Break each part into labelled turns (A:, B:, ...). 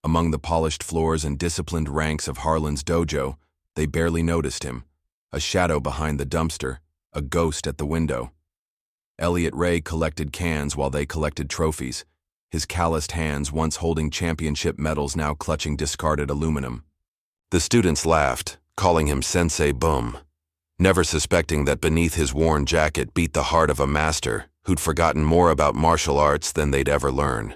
A: Among the polished floors and disciplined ranks of Harlan's dojo, they barely noticed him. A shadow behind the dumpster, a ghost at the window. Elliot Ray collected cans while they collected trophies, his calloused hands once holding championship medals now clutching discarded aluminum. The students laughed, calling him Sensei Bum, never suspecting that beneath his worn jacket beat the heart of a master who'd forgotten more about martial arts than they'd ever learn.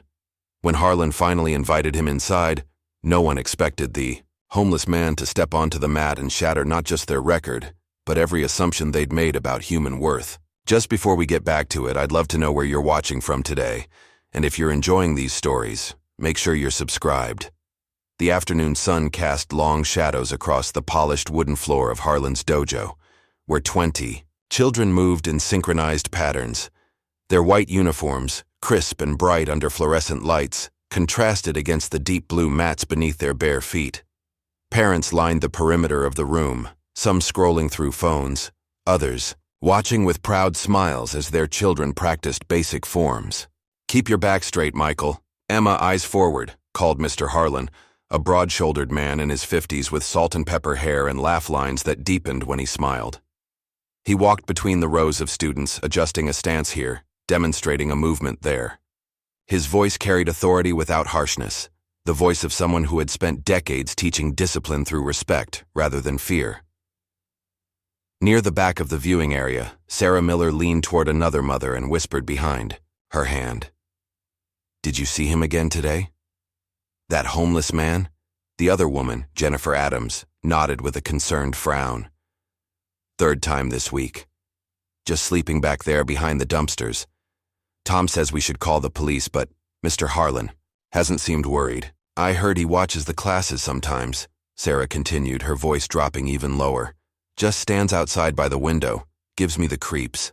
A: When Harlan finally invited him inside, no one expected the homeless man to step onto the mat and shatter not just their record, but every assumption they'd made about human worth. Just before we get back to it, I'd love to know where you're watching from today, and if you're enjoying these stories, make sure you're subscribed. The afternoon sun cast long shadows across the polished wooden floor of Harlan's dojo, where 20 children moved in synchronized patterns. Their white uniforms, crisp and bright under fluorescent lights, contrasted against the deep blue mats beneath their bare feet. Parents lined the perimeter of the room, some scrolling through phones, others watching with proud smiles as their children practiced basic forms. "Keep your back straight, Michael. Emma, eyes forward," called Mr. Harlan, a broad-shouldered man in his 50s with salt and pepper hair and laugh lines that deepened when he smiled. He walked between the rows of students, adjusting a stance here, demonstrating a movement there. His voice carried authority without harshness, the voice of someone who had spent decades teaching discipline through respect rather than fear. Near the back of the viewing area, Sarah Miller leaned toward another mother and whispered behind her hand, "Did you see him again today? That homeless man?" The other woman, Jennifer Adams, nodded with a concerned frown. "Third time this week. Just sleeping back there behind the dumpsters. Tom says we should call the police, but Mr. Harlan hasn't seemed worried. I heard he watches the classes sometimes," Sarah continued, her voice dropping even lower. "Just stands outside by the window, gives me the creeps.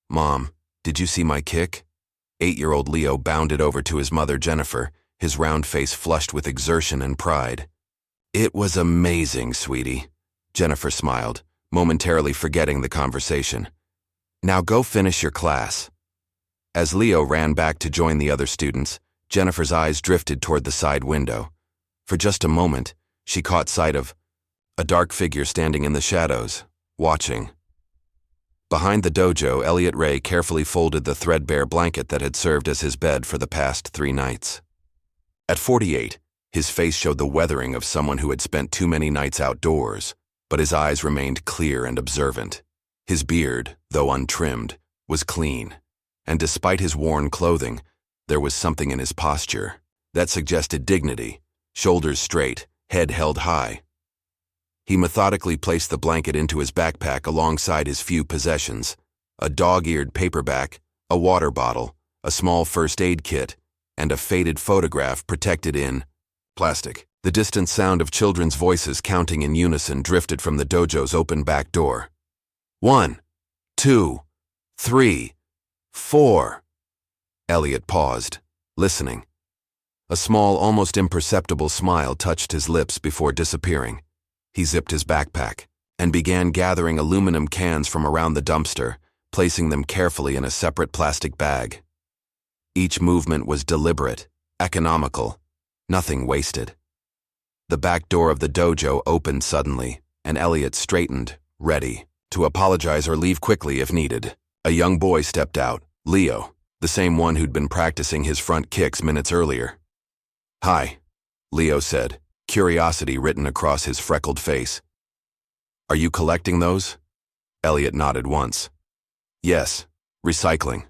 A: Mom, did you see my kick?" 8-year-old Leo bounded over to his mother Jennifer, his round face flushed with exertion and pride. "It was amazing, sweetie," Jennifer smiled, momentarily forgetting the conversation. "Now go finish your class." As Leo ran back to join the other students, Jennifer's eyes drifted toward the side window. For just a moment, she caught sight of a dark figure standing in the shadows, watching. Behind the dojo, Elliot Ray carefully folded the threadbare blanket that had served as his bed for the past 3 nights. At 48, his face showed the weathering of someone who had spent too many nights outdoors, but his eyes remained clear and observant. His beard, though untrimmed, was clean, and despite his worn clothing, there was something in his posture that suggested dignity, shoulders straight, head held high. He methodically placed the blanket into his backpack alongside his few possessions, a dog-eared paperback, a water bottle, a small first aid kit, and a faded photograph protected in plastic. The distant sound of children's voices counting in unison drifted from the dojo's open back door. 1, 2, 3, 4. Elliot paused, listening. A small, almost imperceptible smile touched his lips before disappearing. He zipped his backpack and began gathering aluminum cans from around the dumpster, placing them carefully in a separate plastic bag. Each movement was deliberate, economical, nothing wasted. The back door of the dojo opened suddenly, and Elliot straightened, ready to apologize or leave quickly if needed. A young boy stepped out, Leo, the same one who'd been practicing his front kicks minutes earlier. "Hi," Leo said, curiosity written across his freckled face. "Are you collecting those?" Elliot nodded once. "Yes, recycling."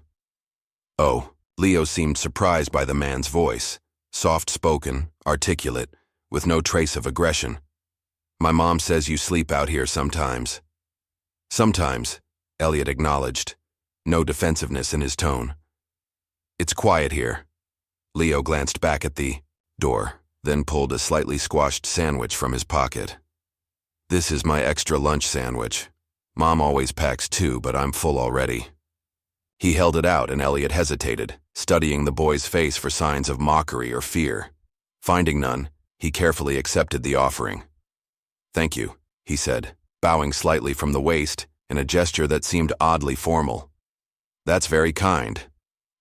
A: "Oh," Leo seemed surprised by the man's voice, soft-spoken, articulate, with no trace of aggression. "My mom says you sleep out here sometimes." "Sometimes," Elliot acknowledged, no defensiveness in his tone. "It's quiet here." Leo glanced back at the door, then pulled a slightly squashed sandwich from his pocket. "This is my extra lunch sandwich. Mom always packs 2, but I'm full already." He held it out and Elliot hesitated, studying the boy's face for signs of mockery or fear. Finding none, he carefully accepted the offering. "Thank you," he said, bowing slightly from the waist in a gesture that seemed oddly formal. "That's very kind."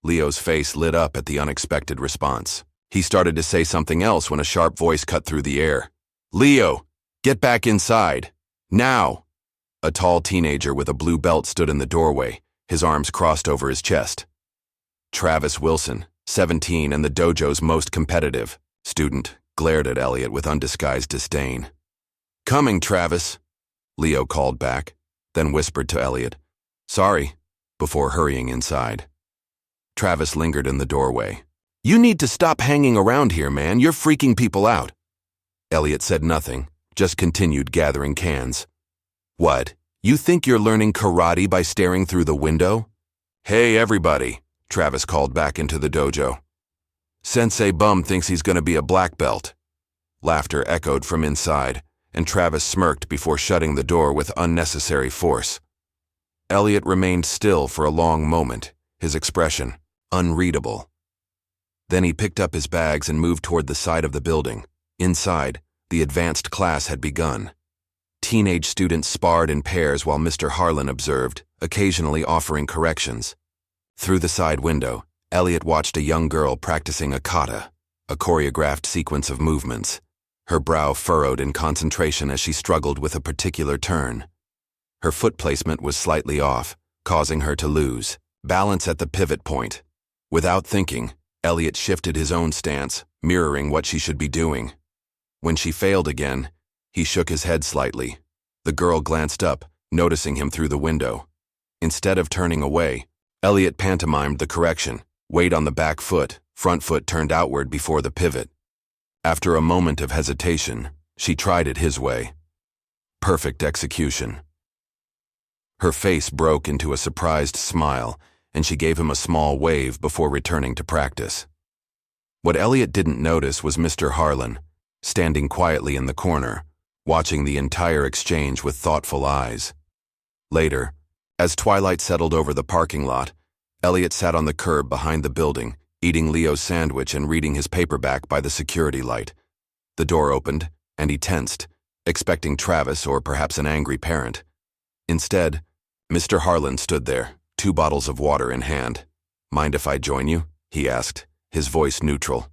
A: Leo's face lit up at the unexpected response. He started to say something else when a sharp voice cut through the air. "Leo, get back inside. Now!" A tall teenager with a blue belt stood in the doorway, his arms crossed over his chest. Travis Wilson, 17 and the dojo's most competitive student, glared at Elliot with undisguised disdain. "Coming, Travis," Leo called back, then whispered to Elliot, "Sorry," before hurrying inside. Travis lingered in the doorway. "You need to stop hanging around here, man. You're freaking people out." Elliot said nothing, just continued gathering cans. "What? You think you're learning karate by staring through the window?" "Hey, everybody," Travis called back into the dojo. "Sensei Bum thinks he's going to be a black belt." Laughter echoed from inside, and Travis smirked before shutting the door with unnecessary force. Elliot remained still for a long moment, his expression unreadable. Then he picked up his bags and moved toward the side of the building. Inside, the advanced class had begun. Teenage students sparred in pairs while Mr. Harlan observed, occasionally offering corrections. Through the side window, Elliot watched a young girl practicing a kata, a choreographed sequence of movements. Her brow furrowed in concentration as she struggled with a particular turn. Her foot placement was slightly off, causing her to lose balance at the pivot point. Without thinking, Elliot shifted his own stance, mirroring what she should be doing. When she failed again, he shook his head slightly. The girl glanced up, noticing him through the window. Instead of turning away, Elliot pantomimed the correction, weight on the back foot, front foot turned outward before the pivot. After a moment of hesitation, she tried it his way. Perfect execution. Her face broke into a surprised smile, and she gave him a small wave before returning to practice. What Elliot didn't notice was Mr. Harlan, standing quietly in the corner, watching the entire exchange with thoughtful eyes. Later, as twilight settled over the parking lot, Elliot sat on the curb behind the building, eating Leo's sandwich and reading his paperback by the security light. The door opened, and he tensed, expecting Travis or perhaps an angry parent. Instead, Mr. Harlan stood there, 2 bottles of water in hand. "Mind if I join you?" he asked, his voice neutral.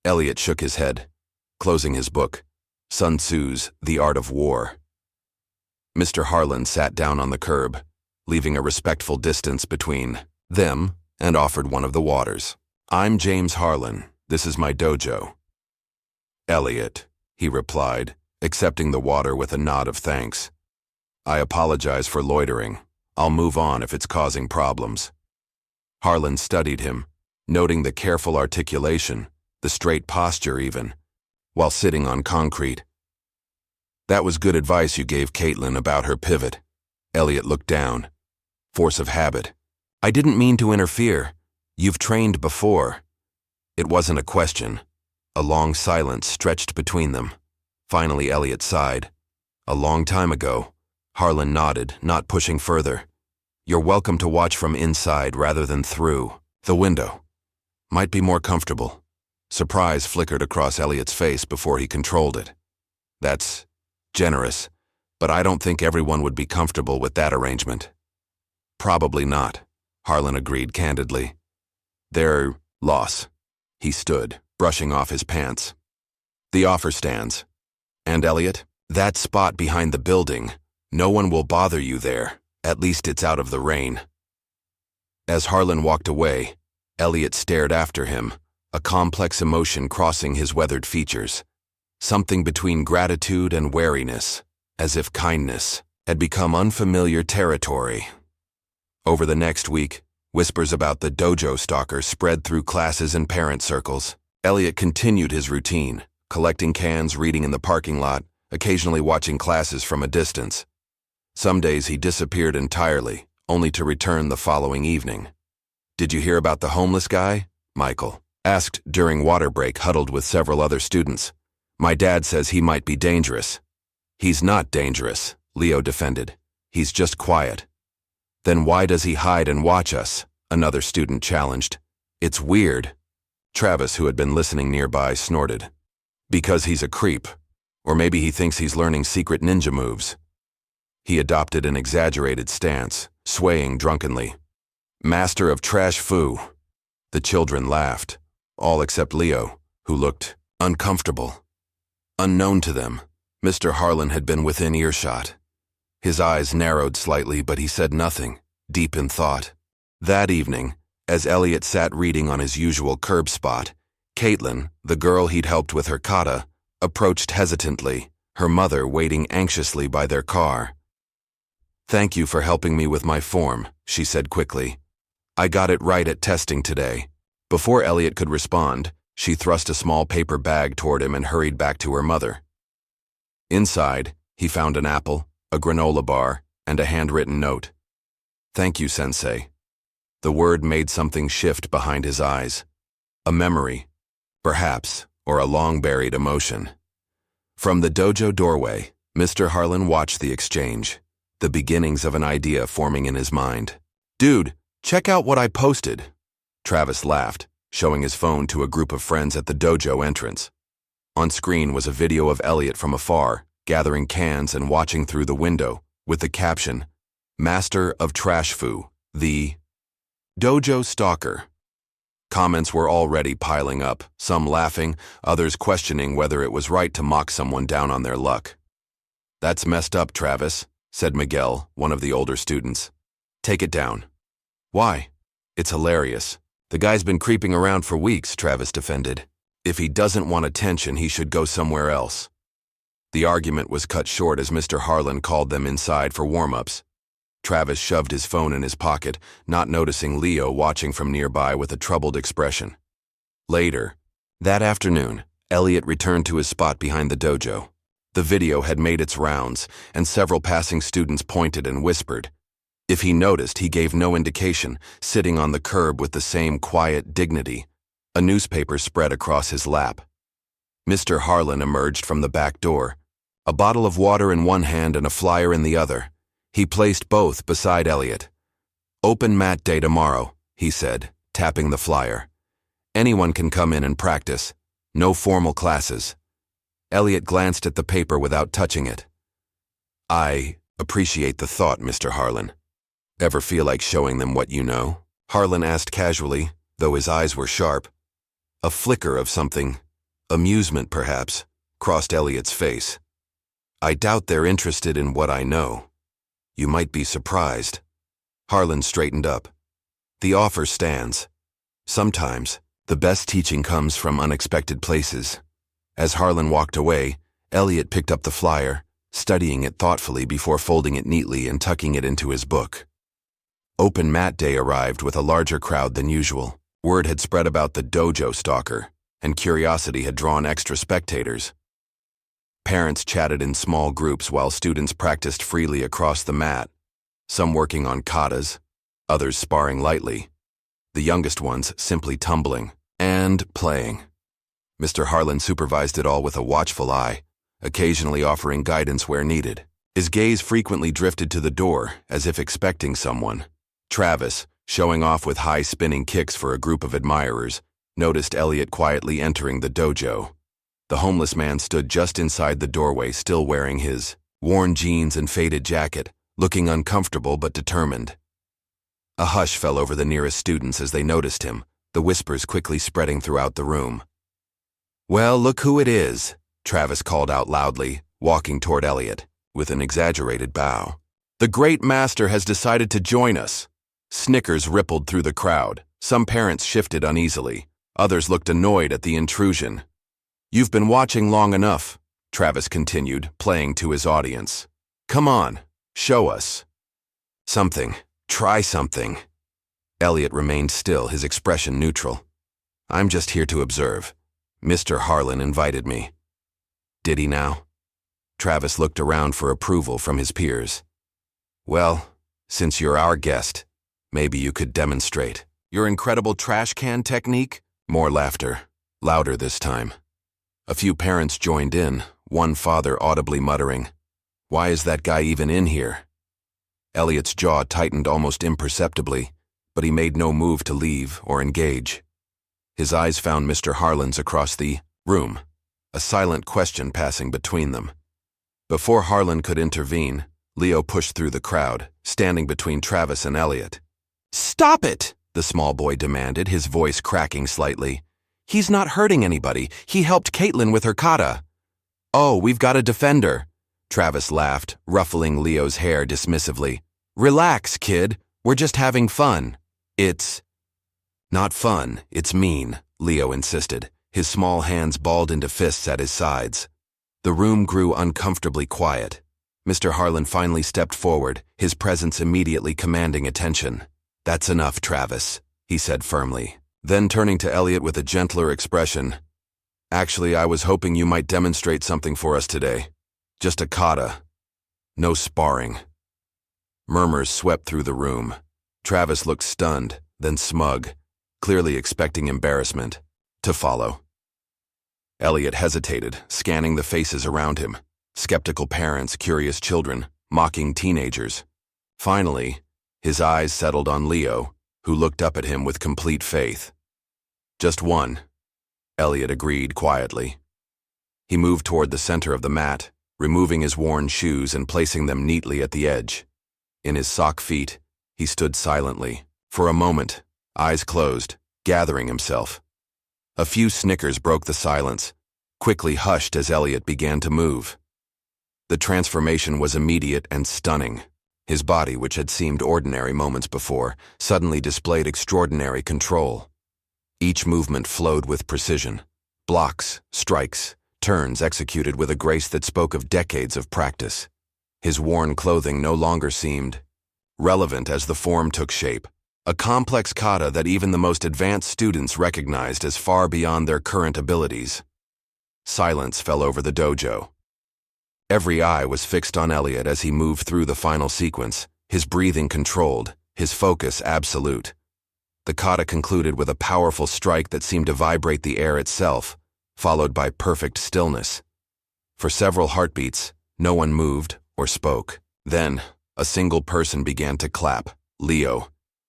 A: Elliot shook his head, closing his book, Sun Tzu's The Art of War. Mr. Harlan sat down on the curb, leaving a respectful distance between them, and offered one of the waters. "I'm James Harlan. This is my dojo." "Elliot," he replied, accepting the water with a nod of thanks. "I apologize for loitering. I'll move on if it's causing problems." Harlan studied him, noting the careful articulation, the straight posture even, while sitting on concrete. "That was good advice you gave Caitlin about her pivot." Elliot looked down. "Force of habit." "I didn't mean to interfere. You've trained before." It wasn't a question. A long silence stretched between them. Finally, Elliot sighed. "A long time ago." Harlan nodded, not pushing further. "You're welcome to watch from inside rather than through the window. Might be more comfortable." Surprise flickered across Elliot's face before he controlled it. "That's generous, but I don't think everyone would be comfortable with that arrangement." "Probably not," Harlan agreed candidly. "Their loss." He stood, brushing off his pants. "The offer stands. And Elliot, that spot behind the building, no one will bother you there. At least it's out of the rain." As Harlan walked away, Elliot stared after him, a complex emotion crossing his weathered features. Something between gratitude and wariness, as if kindness had become unfamiliar territory. Over the next week, whispers about the dojo stalker spread through classes and parent circles. Elliot continued his routine, collecting cans, reading in the parking lot, occasionally watching classes from a distance. Some days he disappeared entirely, only to return the following evening. "Did you hear about the homeless guy?" Michael asked during water break, huddled with several other students. "My dad says he might be dangerous." "He's not dangerous," Leo defended. "He's just quiet." "Then why does he hide and watch us?" another student challenged. "It's weird." Travis, who had been listening nearby, snorted. "Because he's a creep. Or maybe he thinks he's learning secret ninja moves." He adopted an exaggerated stance, swaying drunkenly. "Master of trash foo." The children laughed. all except Leo, who looked uncomfortable. Unknown to them, Mr. Harlan had been within earshot. His eyes narrowed slightly, but he said nothing, deep in thought. That evening, as Elliot sat reading on his usual curb spot, Caitlin, the girl he'd helped with her kata, approached hesitantly, her mother waiting anxiously by their car. "Thank you for helping me with my form," she said quickly. "I got it right at testing today." Before Elliot could respond, she thrust a small paper bag toward him and hurried back to her mother. Inside, he found an apple, a granola bar, and a handwritten note. "Thank you, Sensei." The word made something shift behind his eyes. A memory, perhaps, or a long-buried emotion. From the dojo doorway, Mr. Harlan watched the exchange, the beginnings of an idea forming in his mind. "Dude, check out what I posted." Travis laughed, showing his phone to a group of friends at the dojo entrance. On screen was a video of Elliot from afar, gathering cans and watching through the window, with the caption, "Master of Trash Fu, the Dojo Stalker." Comments were already piling up, some laughing, others questioning whether it was right to mock someone down on their luck. "That's messed up, Travis," said Miguel, one of the older students. "Take it down." "Why?" "It's hilarious. The guy's been creeping around for weeks," Travis defended. "If he doesn't want attention, he should go somewhere else." The argument was cut short as Mr. Harlan called them inside for warm-ups. Travis shoved his phone in his pocket, not noticing Leo watching from nearby with a troubled expression. Later, that afternoon, Elliot returned to his spot behind the dojo. The video had made its rounds, and several passing students pointed and whispered. If he noticed, he gave no indication, sitting on the curb with the same quiet dignity. A newspaper spread across his lap. Mr. Harlan emerged from the back door, a bottle of water in one hand and a flyer in the other. He placed both beside Elliot. "Open mat day tomorrow," he said, tapping the flyer. "Anyone can come in and practice. No formal classes." Elliot glanced at the paper without touching it. "I appreciate the thought, Mr. Harlan. Ever feel like showing them what you know?" Harlan asked casually, though his eyes were sharp. A flicker of something, amusement perhaps, crossed Elliot's face. "I doubt they're interested in what I know. You might be surprised." Harlan straightened up. "The offer stands. Sometimes, the best teaching comes from unexpected places." As Harlan walked away, Elliot picked up the flyer, studying it thoughtfully before folding it neatly and tucking it into his book. Open mat day arrived with a larger crowd than usual. Word had spread about the dojo stalker, and curiosity had drawn extra spectators. Parents chatted in small groups while students practiced freely across the mat, some working on katas, others sparring lightly, the youngest ones simply tumbling and playing. Mr. Harlan supervised it all with a watchful eye, occasionally offering guidance where needed. His gaze frequently drifted to the door, as if expecting someone. Travis, showing off with high spinning kicks for a group of admirers, noticed Elliot quietly entering the dojo. The homeless man stood just inside the doorway, still wearing his worn jeans and faded jacket, looking uncomfortable but determined. A hush fell over the nearest students as they noticed him, the whispers quickly spreading throughout the room. "Well, look who it is," Travis called out loudly, walking toward Elliot, with an exaggerated bow. "The great master has decided to join us." Snickers rippled through the crowd. Some parents shifted uneasily. Others looked annoyed at the intrusion. "You've been watching long enough," Travis continued, playing to his audience. "Come on, show us something. Try something." Elliot remained still, his expression neutral. "I'm just here to observe. Mr. Harlan invited me." "Did he now?" Travis looked around for approval from his peers. "Well, since you're our guest, maybe you could demonstrate your incredible trash can technique?" More laughter, louder this time. A few parents joined in, one father audibly muttering, "Why is that guy even in here?" Elliot's jaw tightened almost imperceptibly, but he made no move to leave or engage. His eyes found Mr. Harlan's across the room, a silent question passing between them. Before Harlan could intervene, Leo pushed through the crowd, standing between Travis and Elliot. "Stop it!" the small boy demanded, his voice cracking slightly. He's not hurting anybody. He helped Caitlin with her kata. Oh, we've got a defender. Travis laughed, ruffling Leo's hair dismissively. Relax, kid. We're just having fun. It's not fun, it's mean, Leo insisted, his small hands balled into fists at his sides. The room grew uncomfortably quiet. Mr. Harlan finally stepped forward, his presence immediately commanding attention. That's enough, Travis, he said firmly. Then turning to Elliot with a gentler expression, actually, I was hoping you might demonstrate something for us today. Just a kata. No sparring. Murmurs swept through the room. Travis looked stunned, then smug, clearly expecting embarrassment to follow. Elliot hesitated, scanning the faces around him. Skeptical parents, curious children, mocking teenagers. Finally, his eyes settled on Leo, who looked up at him with complete faith. Just one, Elliot agreed quietly. He moved toward the center of the mat, removing his worn shoes and placing them neatly at the edge. In his sock feet, he stood silently, for a moment, eyes closed, gathering himself. A few snickers broke the silence, quickly hushed as Elliot began to move. The transformation was immediate and stunning. His body, which had seemed ordinary moments before, suddenly displayed extraordinary control. Each movement flowed with precision. Blocks, strikes, turns executed with a grace that spoke of decades of practice. His worn clothing no longer seemed relevant as the form took shape, a complex kata that even the most advanced students recognized as far beyond their current abilities. Silence fell over the dojo. Every eye was fixed on Elliot as he moved through the final sequence, his breathing controlled, his focus absolute. The kata concluded with a powerful strike that seemed to vibrate the air itself, followed by perfect stillness. For several heartbeats, no one moved or spoke. Then, a single person began to clap, Leo,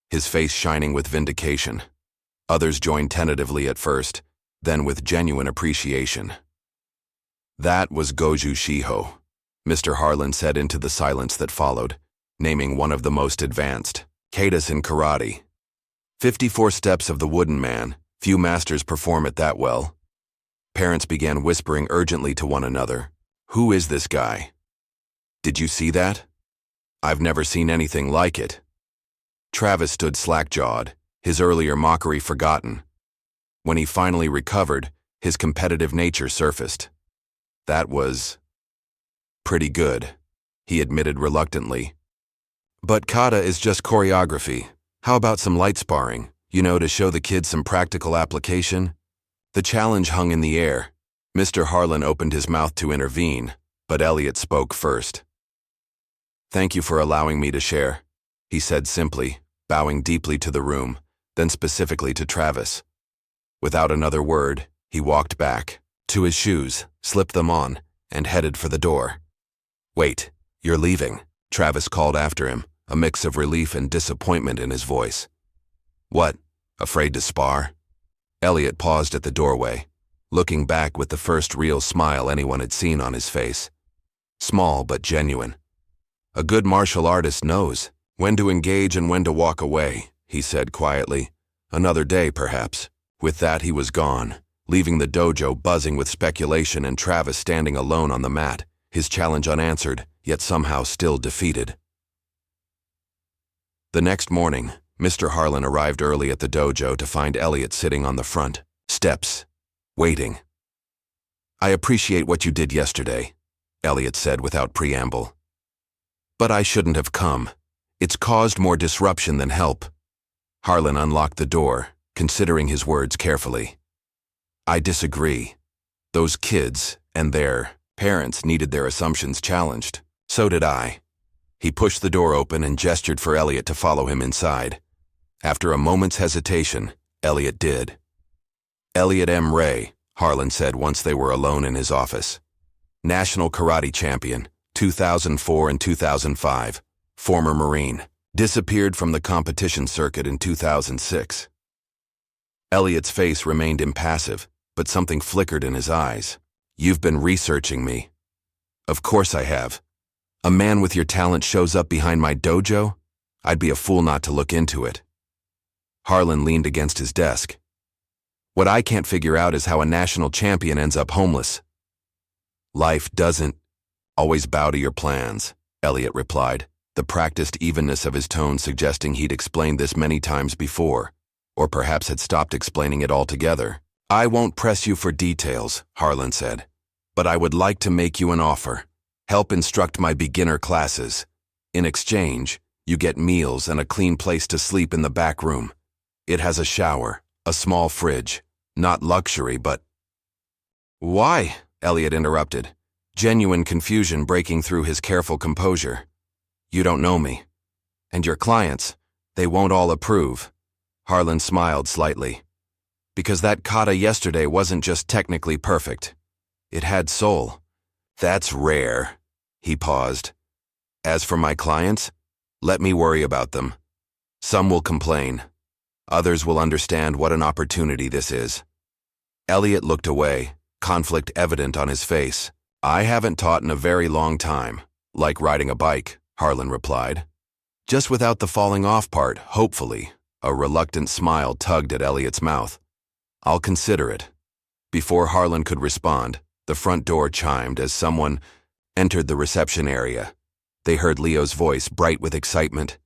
A: his face shining with vindication. Others joined tentatively at first, then with genuine appreciation. That was Goju Shiho, Mr. Harlan said into the silence that followed, naming one of the most advanced, katas in karate. 54 steps of the wooden man, few masters perform it that well. Parents began whispering urgently to one another, "Who is this guy? Did you see that? I've never seen anything like it." Travis stood slack-jawed, his earlier mockery forgotten. When he finally recovered, his competitive nature surfaced. That was pretty good, he admitted reluctantly. But kata is just choreography. How about some light sparring, to show the kids some practical application? The challenge hung in the air. Mr. Harlan opened his mouth to intervene, but Elliot spoke first. "Thank you for allowing me to share," he said simply, bowing deeply to the room, then specifically to Travis. Without another word, he walked back to his shoes, slipped them on, and headed for the door. "Wait, you're leaving," Travis called after him, a mix of relief and disappointment in his voice. "What, afraid to spar?" Elliot paused at the doorway, looking back with the first real smile anyone had seen on his face. Small but genuine. "A good martial artist knows when to engage and when to walk away," he said quietly. "Another day, perhaps." With that, he was gone, leaving the dojo buzzing with speculation and Travis standing alone on the mat, his challenge unanswered, yet somehow still defeated. The next morning, Mr. Harlan arrived early at the dojo to find Elliot sitting on the front steps, waiting. "I appreciate what you did yesterday," Elliot said without preamble. "But I shouldn't have come. It's caused more disruption than help." Harlan unlocked the door, considering his words carefully. "I disagree. Those kids and their parents needed their assumptions challenged. So did I." He pushed the door open and gestured for Elliot to follow him inside. After a moment's hesitation, Elliot did. "Elliot M. Ray," Harlan said once they were alone in his office. "National karate champion, 2004 and 2005, former Marine, disappeared from the competition circuit in 2006. Elliot's face remained impassive, but something flickered in his eyes. "You've been researching me." "Of course I have. A man with your talent shows up behind my dojo? I'd be a fool not to look into it." Harlan leaned against his desk. What I can't figure out is how a national champion ends up homeless. Life doesn't always bow to your plans, Elliot replied, the practiced evenness of his tone suggesting he'd explained this many times before, or perhaps had stopped explaining it altogether. I won't press you for details, Harlan said, but I would like to make you an offer. Help instruct my beginner classes. In exchange, you get meals and a clean place to sleep in the back room. It has a shower, a small fridge, not luxury, but... Why? Elliot interrupted, genuine confusion breaking through his careful composure. You don't know me. And your clients, they won't all approve. Harlan smiled slightly. Because that kata yesterday wasn't just technically perfect. It had soul. That's rare. He paused. As for my clients, let me worry about them. Some will complain. Others will understand what an opportunity this is. Elliot looked away, conflict evident on his face. I haven't taught in a very long time. Like riding a bike, Harlan replied. Just without the falling off part, hopefully. A reluctant smile tugged at Elliot's mouth. I'll consider it. Before Harlan could respond, the front door chimed as someone entered the reception area. They heard Leo's voice, bright with excitement.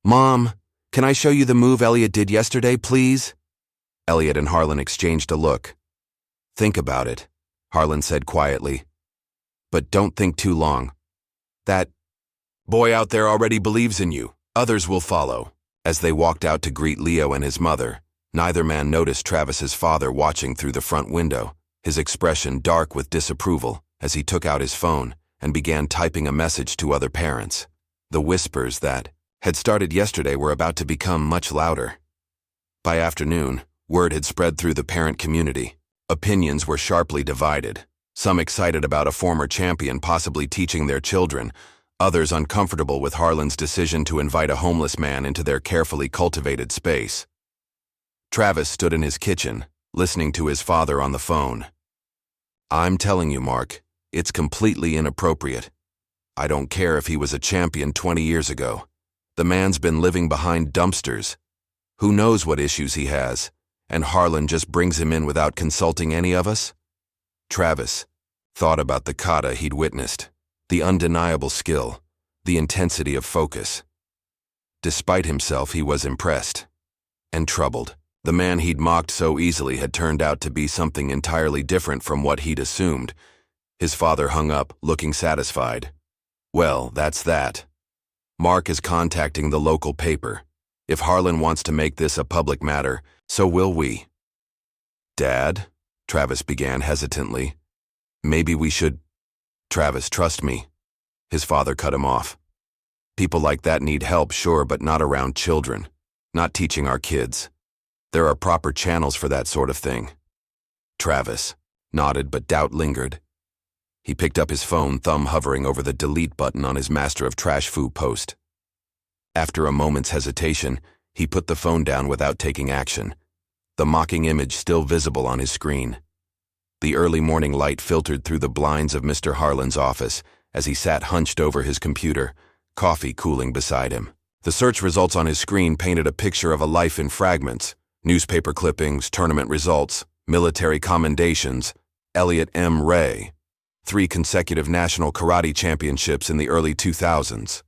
A: Mom, can I show you the move Elliot did yesterday, please? Elliot and Harlan exchanged a look. Think about it, Harlan said quietly. But don't think too long. That boy out there already believes in you. Others will follow. As they walked out to greet Leo and his mother, neither man noticed Travis's father watching through the front window, his expression dark with disapproval as he took out his phone and began typing a message to other parents. The whispers that had started yesterday were about to become much louder. By afternoon, word had spread through the parent community. Opinions were sharply divided, some excited about a former champion possibly teaching their children, others uncomfortable with Harlan's decision to invite a homeless man into their carefully cultivated space. Travis stood in his kitchen, listening to his father on the phone. I'm telling you, Mark, it's completely inappropriate. I don't care if he was a champion 20 years ago. The man's been living behind dumpsters. Who knows what issues he has, and Harlan just brings him in without consulting any of us? Travis thought about the kata he'd witnessed, the undeniable skill, the intensity of focus. Despite himself, he was impressed and troubled. The man he'd mocked so easily had turned out to be something entirely different from what he'd assumed. His father hung up, looking satisfied. Well, that's that. Mark is contacting the local paper. If Harlan wants to make this a public matter, so will we. Dad, Travis began hesitantly. Maybe we should... Travis, trust me. His father cut him off. People like that need help, sure, but not around children. Not teaching our kids. There are proper channels for that sort of thing. Travis nodded, but doubt lingered. He picked up his phone, thumb hovering over the delete button on his Master of Trash Foo post. After a moment's hesitation, he put the phone down without taking action, the mocking image still visible on his screen. The early morning light filtered through the blinds of Mr. Harlan's office as he sat hunched over his computer, coffee cooling beside him. The search results on his screen painted a picture of a life in fragments. Newspaper clippings, tournament results, military commendations, Elliot Ray, 3 consecutive national karate championships in the early 2000s.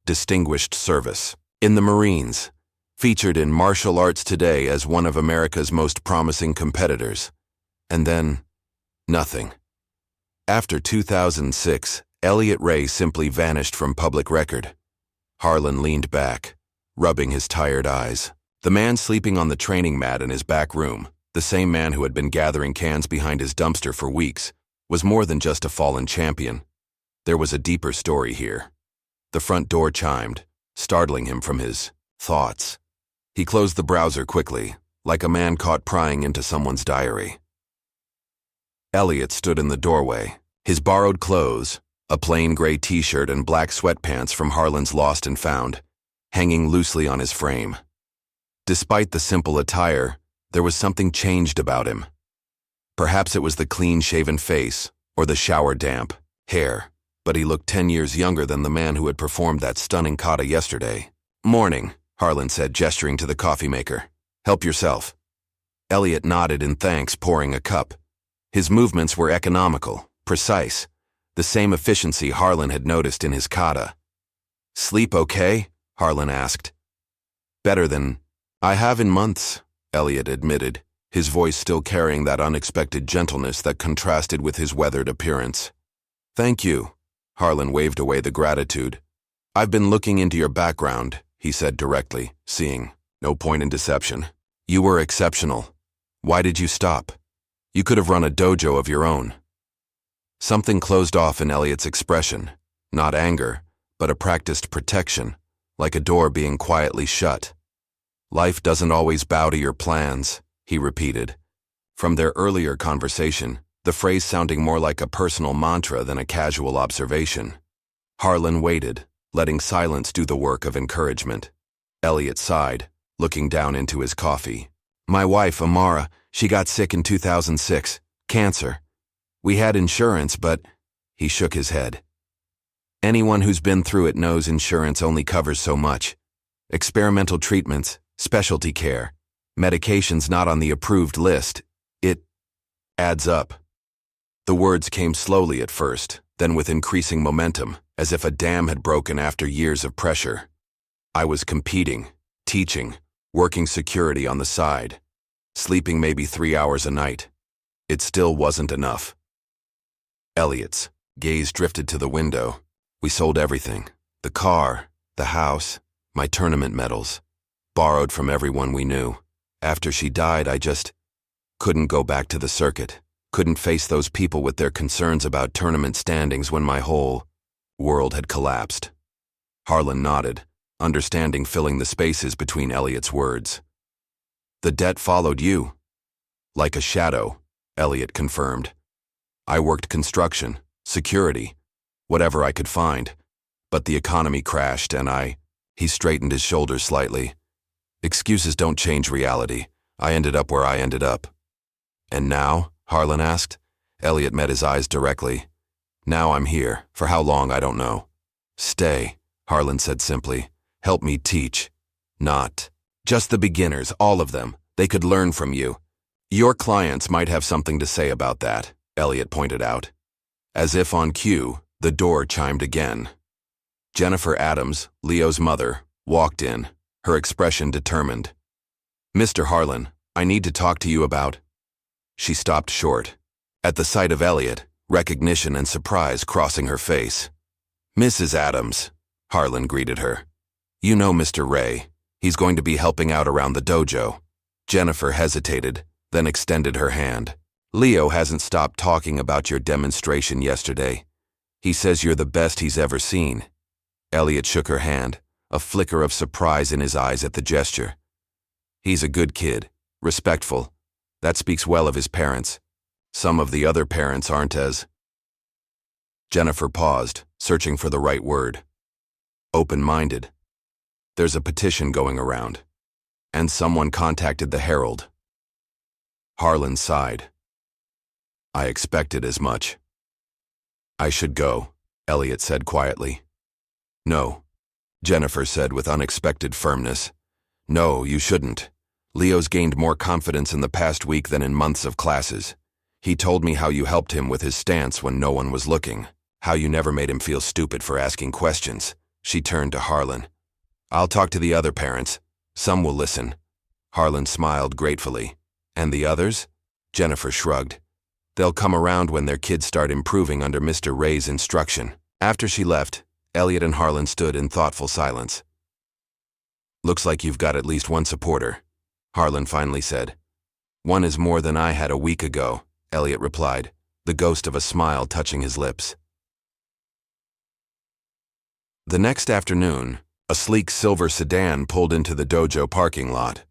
A: Distinguished service. In the Marines. Featured in Martial Arts Today as one of America's most promising competitors. And then, nothing. After 2006, Elliot Ray simply vanished from public record. Harlan leaned back, rubbing his tired eyes. The man sleeping on the training mat in his back room, the same man who had been gathering cans behind his dumpster for weeks, was more than just a fallen champion. There was a deeper story here. The front door chimed, startling him from his thoughts. He closed the browser quickly, like a man caught prying into someone's diary. Elliot stood in the doorway, his borrowed clothes, a plain gray t-shirt and black sweatpants from Harlan's Lost and Found, hanging loosely on his frame. Despite the simple attire, there was something changed about him. Perhaps it was the clean-shaven face or the shower-damp hair, but he looked 10 years younger than the man who had performed that stunning kata yesterday. Morning, Harlan said, gesturing to the coffee maker. Help yourself. Elliot nodded in thanks, pouring a cup. His movements were economical, precise, the same efficiency Harlan had noticed in his kata. "Sleep okay?" Harlan asked. "Better than I have in months," Elliot admitted, his voice still carrying that unexpected gentleness that contrasted with his weathered appearance. "Thank you." Harlan waved away the gratitude. "I've been looking into your background," he said directly, seeing no point in deception. "You were exceptional. Why did you stop? You could have run a dojo of your own." Something closed off in Elliot's expression, not anger, but a practiced protection, like a door being quietly shut. "Life doesn't always bow to your plans," he repeated. From their earlier conversation, the phrase sounding more like a personal mantra than a casual observation. Harlan waited, letting silence do the work of encouragement. Elliot sighed, looking down into his coffee. "My wife, Amara, she got sick in 2006. Cancer. We had insurance, but—" He shook his head. "Anyone who's been through it knows insurance only covers so much. Experimental treatments, specialty care, medications not on the approved list. It adds up." The words came slowly at first, then with increasing momentum, as if a dam had broken after years of pressure. "I was competing, teaching, working security on the side, sleeping maybe 3 hours a night. It still wasn't enough." Elliot's gaze drifted to the window. "We sold everything. The car, the house, my tournament medals. Borrowed from everyone we knew. After she died, I just couldn't go back to the circuit. Couldn't face those people with their concerns about tournament standings when my whole world had collapsed." Harlan nodded, understanding filling the spaces between Elliot's words. "The debt followed you." "Like a shadow," Elliot confirmed. "I worked construction, security, whatever I could find, but the economy crashed and He straightened his shoulders slightly. "Excuses don't change reality. I ended up where I ended up." "And now?" Harlan asked. Elliot met his eyes directly. "Now I'm here. For how long, I don't know." "Stay," Harlan said simply. "Help me teach." "Not just the beginners, all of them. They could learn from you." "Your clients might have something to say about that," Elliot pointed out. As if on cue, the door chimed again. Jennifer Adams, Leo's mother, walked in, her expression determined. "Mr. Harlan, I need to talk to you about—" She stopped short. At the sight of Elliot, recognition and surprise crossing her face. "Mrs. Adams," Harlan greeted her. "You know Mr. Ray. He's going to be helping out around the dojo." Jennifer hesitated, then extended her hand. "Leo hasn't stopped talking about your demonstration yesterday. He says you're the best he's ever seen." Elliot shook her hand, a flicker of surprise in his eyes at the gesture. "He's a good kid, respectful. That speaks well of his parents. Some of the other parents aren't as—" Jennifer paused, searching for the right word. "Open-minded. There's a petition going around. And someone contacted the Herald." Harlan sighed. "I expected as much." "I should go," Elliot said quietly. "No," Jennifer said with unexpected firmness. "No, you shouldn't. Leo's gained more confidence in the past week than in months of classes. He told me how you helped him with his stance when no one was looking, how you never made him feel stupid for asking questions." She turned to Harlan. "I'll talk to the other parents. Some will listen." Harlan smiled gratefully. "And the others?" Jennifer shrugged. "They'll come around when their kids start improving under Mr. Ray's instruction." After she left, Elliot and Harlan stood in thoughtful silence. "Looks like you've got at least one supporter," Harlan finally said. "One is more than I had a week ago," Elliot replied, the ghost of a smile touching his lips. The next afternoon, a sleek silver sedan pulled into the dojo parking lot.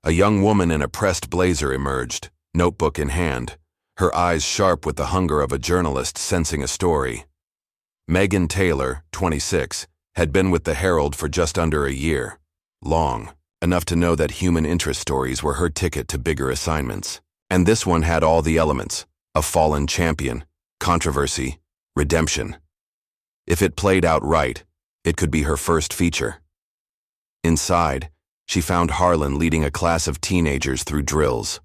A: A young woman in a pressed blazer emerged, notebook in hand, her eyes sharp with the hunger of a journalist sensing a story. Megan Taylor, 26, had been with the Herald for just under a year. Long, enough to know that human interest stories were her ticket to bigger assignments. And this one had all the elements: a fallen champion, controversy, redemption. If it played out right, it could be her first feature. Inside, she found Harlan leading a class of teenagers through drills.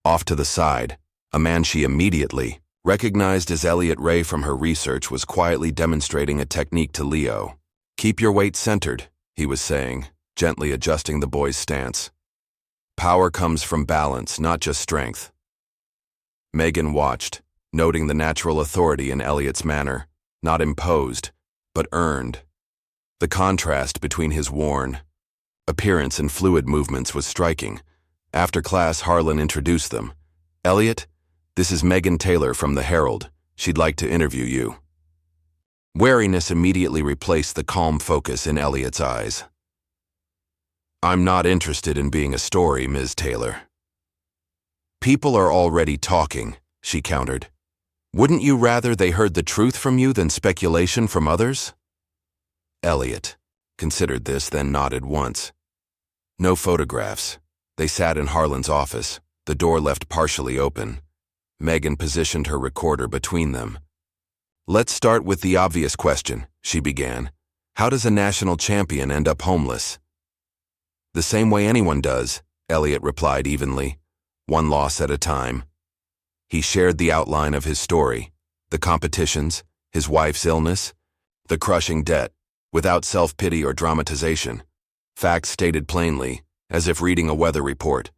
A: Off to the side, a man she immediately recognized as Elliot Ray from her research was quietly demonstrating a technique to Leo. "Keep your weight centered," he was saying, gently adjusting the boy's stance. "Power comes from balance, not just strength." Megan watched, noting the natural authority in Elliot's manner, not imposed, but earned. The contrast between his worn appearance and fluid movements was striking. After class, Harlan introduced them. "Elliot, this is Megan Taylor from the Herald. She'd like to interview you." Wariness immediately replaced the calm focus in Elliot's eyes. "I'm not interested in being a story, Ms. Taylor." "People are already talking," she countered. "Wouldn't you rather they heard the truth from you than speculation from others?" Elliot considered this, then nodded once. No photographs. They sat in Harlan's office, the door left partially open. Megan positioned her recorder between them. "Let's start with the obvious question," she began. "How does a national champion end up homeless?" "The same way anyone does," Elliot replied evenly. "One loss at a time." He shared the outline of his story, the competitions, his wife's illness, the crushing debt, without self-pity or dramatization. Facts stated plainly, as if reading a weather report.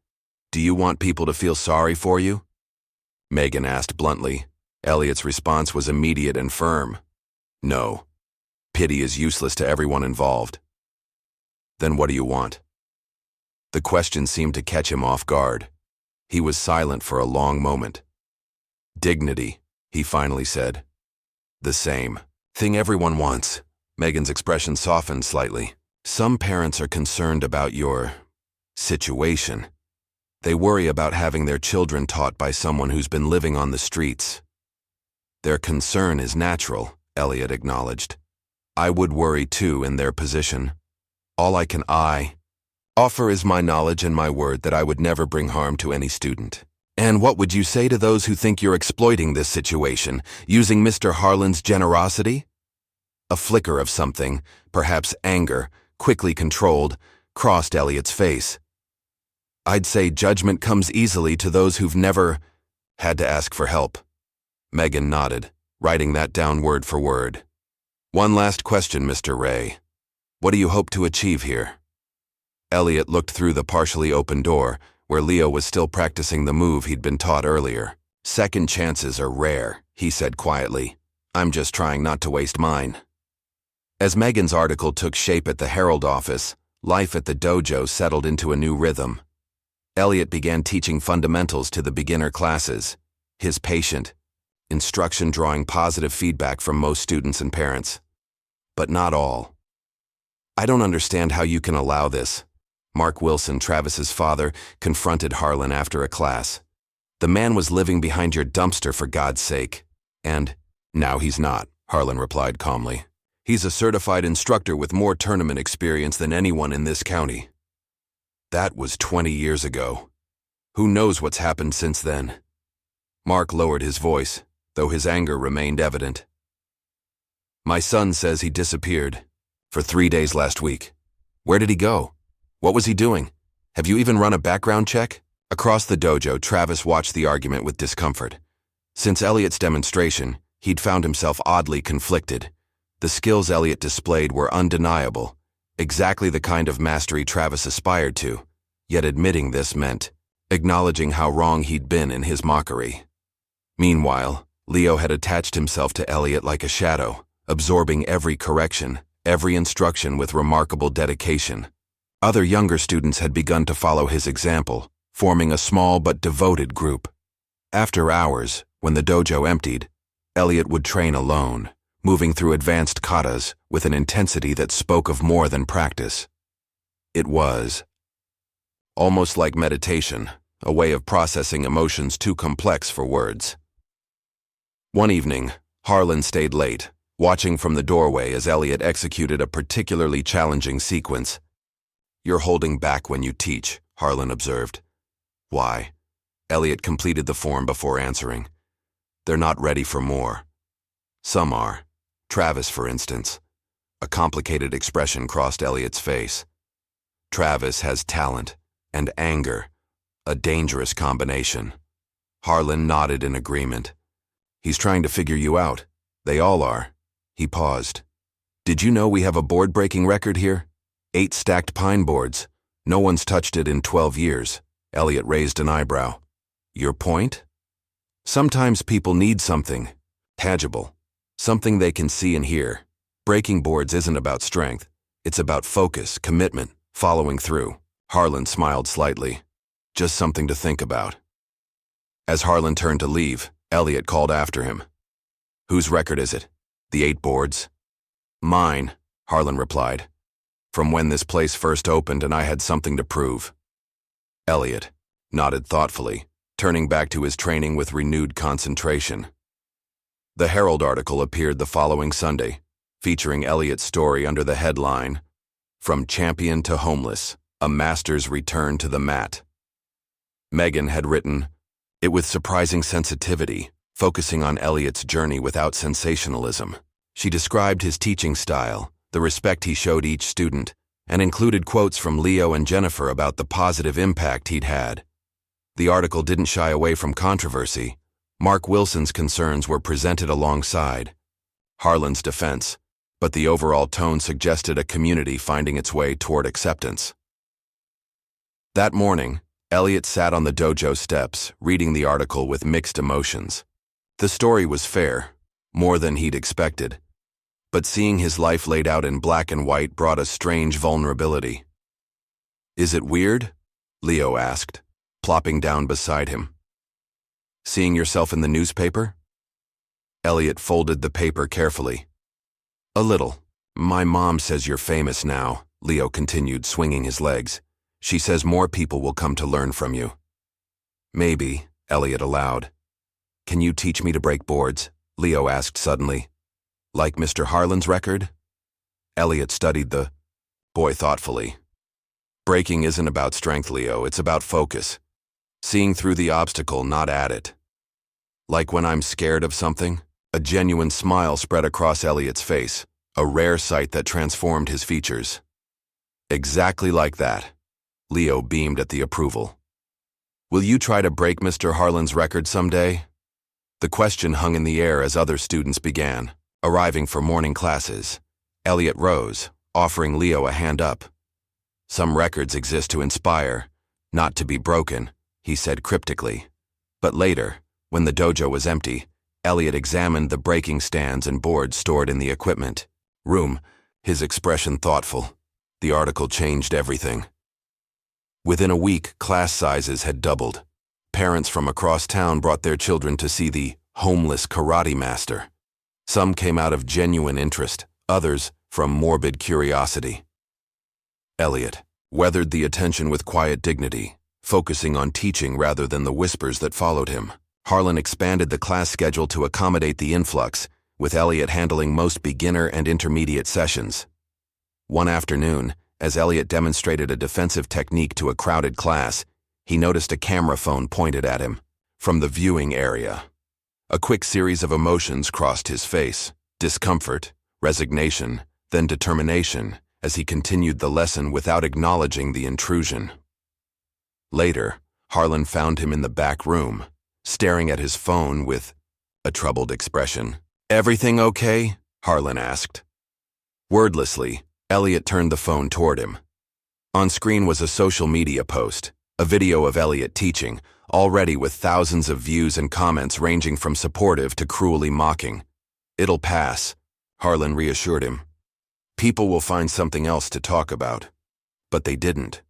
A: "Do you want people to feel sorry for you?" Megan asked bluntly. Elliot's response was immediate and firm. "No. Pity is useless to everyone involved." "Then what do you want?" The question seemed to catch him off guard. He was silent for a long moment. "Dignity," he finally said. "The same thing everyone wants." Megan's expression softened slightly. "Some parents are concerned about your situation. They worry about having their children taught by someone who's been living on the streets." "Their concern is natural," Elliot acknowledged. "I would worry too in their position. All I can offer is my knowledge and my word that I would never bring harm to any student." "And what would you say to those who think you're exploiting this situation, using Mr. Harlan's generosity?" A flicker of something, perhaps anger, quickly controlled, crossed Elliot's face. "I'd say judgment comes easily to those who've never had to ask for help." Megan nodded, writing that down word for word. "One last question, Mr. Ray. What do you hope to achieve here?" Elliot looked through the partially open door, where Leo was still practicing the move he'd been taught earlier. "Second chances are rare," he said quietly. "I'm just trying not to waste mine." As Megan's article took shape at the Herald office, life at the dojo settled into a new rhythm. Elliot began teaching fundamentals to the beginner classes, his patient instruction drawing positive feedback from most students and parents. But not all. "I don't understand how you can allow this," Mark Wilson, Travis's father, confronted Harlan after a class. "The man was living behind your dumpster, for God's sake." "And now he's not," Harlan replied calmly. "He's a certified instructor with more tournament experience than anyone in this county." "That was 20 years ago. Who knows what's happened since then?" Mark lowered his voice, though his anger remained evident. "My son says he disappeared for 3 days last week. Where did he go? What was he doing? Have you even run a background check?" Across the dojo, Travis watched the argument with discomfort. Since Elliot's demonstration, he'd found himself oddly conflicted. The skills Elliot displayed were undeniable, exactly the kind of mastery Travis aspired to, yet admitting this meant acknowledging how wrong he'd been in his mockery. Meanwhile, Leo had attached himself to Elliot like a shadow, absorbing every correction, every instruction with remarkable dedication. Other younger students had begun to follow his example, forming a small but devoted group. After hours, when the dojo emptied, Elliot would train alone, moving through advanced katas with an intensity that spoke of more than practice. It was almost like meditation, a way of processing emotions too complex for words. One evening, Harlan stayed late, watching from the doorway as Elliot executed a particularly challenging sequence. "You're holding back when you teach," Harlan observed. "Why?" Elliot completed the form before answering. "They're not ready for more. Some are. Travis, for instance." A complicated expression crossed Elliot's face. Travis has talent and anger, a dangerous combination. Harlan nodded in agreement. He's trying to figure you out. They all are. He paused. Did you know we have a board-breaking record here? 8 stacked pine boards. No one's touched it in 12 years. Elliot raised an eyebrow. Your point? Sometimes people need something tangible, something they can see and hear. Breaking boards isn't about strength. It's about focus, commitment, following through. Harlan smiled slightly. Just something to think about. As Harlan turned to leave, Elliot called after him. Whose record is it? The 8 boards? Mine, Harlan replied. From when this place first opened and I had something to prove. Elliot nodded thoughtfully, turning back to his training with renewed concentration. The Herald article appeared the following Sunday, featuring Elliot's story under the headline, From Champion to Homeless, a Master's Return to the Mat. Megan had written it with surprising sensitivity, focusing on Elliot's journey without sensationalism. She described his teaching style, the respect he showed each student, and included quotes from Leo and Jennifer about the positive impact he'd had. The article didn't shy away from controversy. Mark Wilson's concerns were presented alongside Harlan's defense, but the overall tone suggested a community finding its way toward acceptance. That morning, Elliot sat on the dojo steps, reading the article with mixed emotions. The story was fair, more than he'd expected, but seeing his life laid out in black and white brought a strange vulnerability. Is it weird? Leo asked, plopping down beside him. Seeing yourself in the newspaper? Elliot folded the paper carefully. A little. My mom says you're famous now, Leo continued, swinging his legs. She says more people will come to learn from you. Maybe, Elliot allowed. Can you teach me to break boards? Leo asked suddenly. Like Mr. Harlan's record? Elliot studied the boy thoughtfully. Breaking isn't about strength, Leo, it's about focus. Seeing through the obstacle, not at it. Like when I'm scared of something? A genuine smile spread across Elliot's face, a rare sight that transformed his features. Exactly like that. Leo beamed at the approval. Will you try to break Mr. Harlan's record someday? The question hung in the air as other students began, arriving for morning classes. Elliot rose, offering Leo a hand up. Some records exist to inspire, not to be broken, he said cryptically. But later, when the dojo was empty, Elliot examined the breaking stands and boards stored in the equipment room, his expression thoughtful. The article changed everything. Within a week, class sizes had doubled. Parents from across town brought their children to see the homeless karate master. Some came out of genuine interest, others from morbid curiosity. Elliot weathered the attention with quiet dignity, focusing on teaching rather than the whispers that followed him. Harlan expanded the class schedule to accommodate the influx, with Elliot handling most beginner and intermediate sessions. One afternoon, as Elliot demonstrated a defensive technique to a crowded class, he noticed a camera phone pointed at him from the viewing area. A quick series of emotions crossed his face: discomfort, resignation, then determination, as he continued the lesson without acknowledging the intrusion. Later, Harlan found him in the back room, staring at his phone with a troubled expression. Everything okay? Harlan asked. Wordlessly, Elliot turned the phone toward him. On screen was a social media post, a video of Elliot teaching, already with thousands of views and comments ranging from supportive to cruelly mocking. It'll pass, Harlan reassured him. People will find something else to talk about. But they didn't.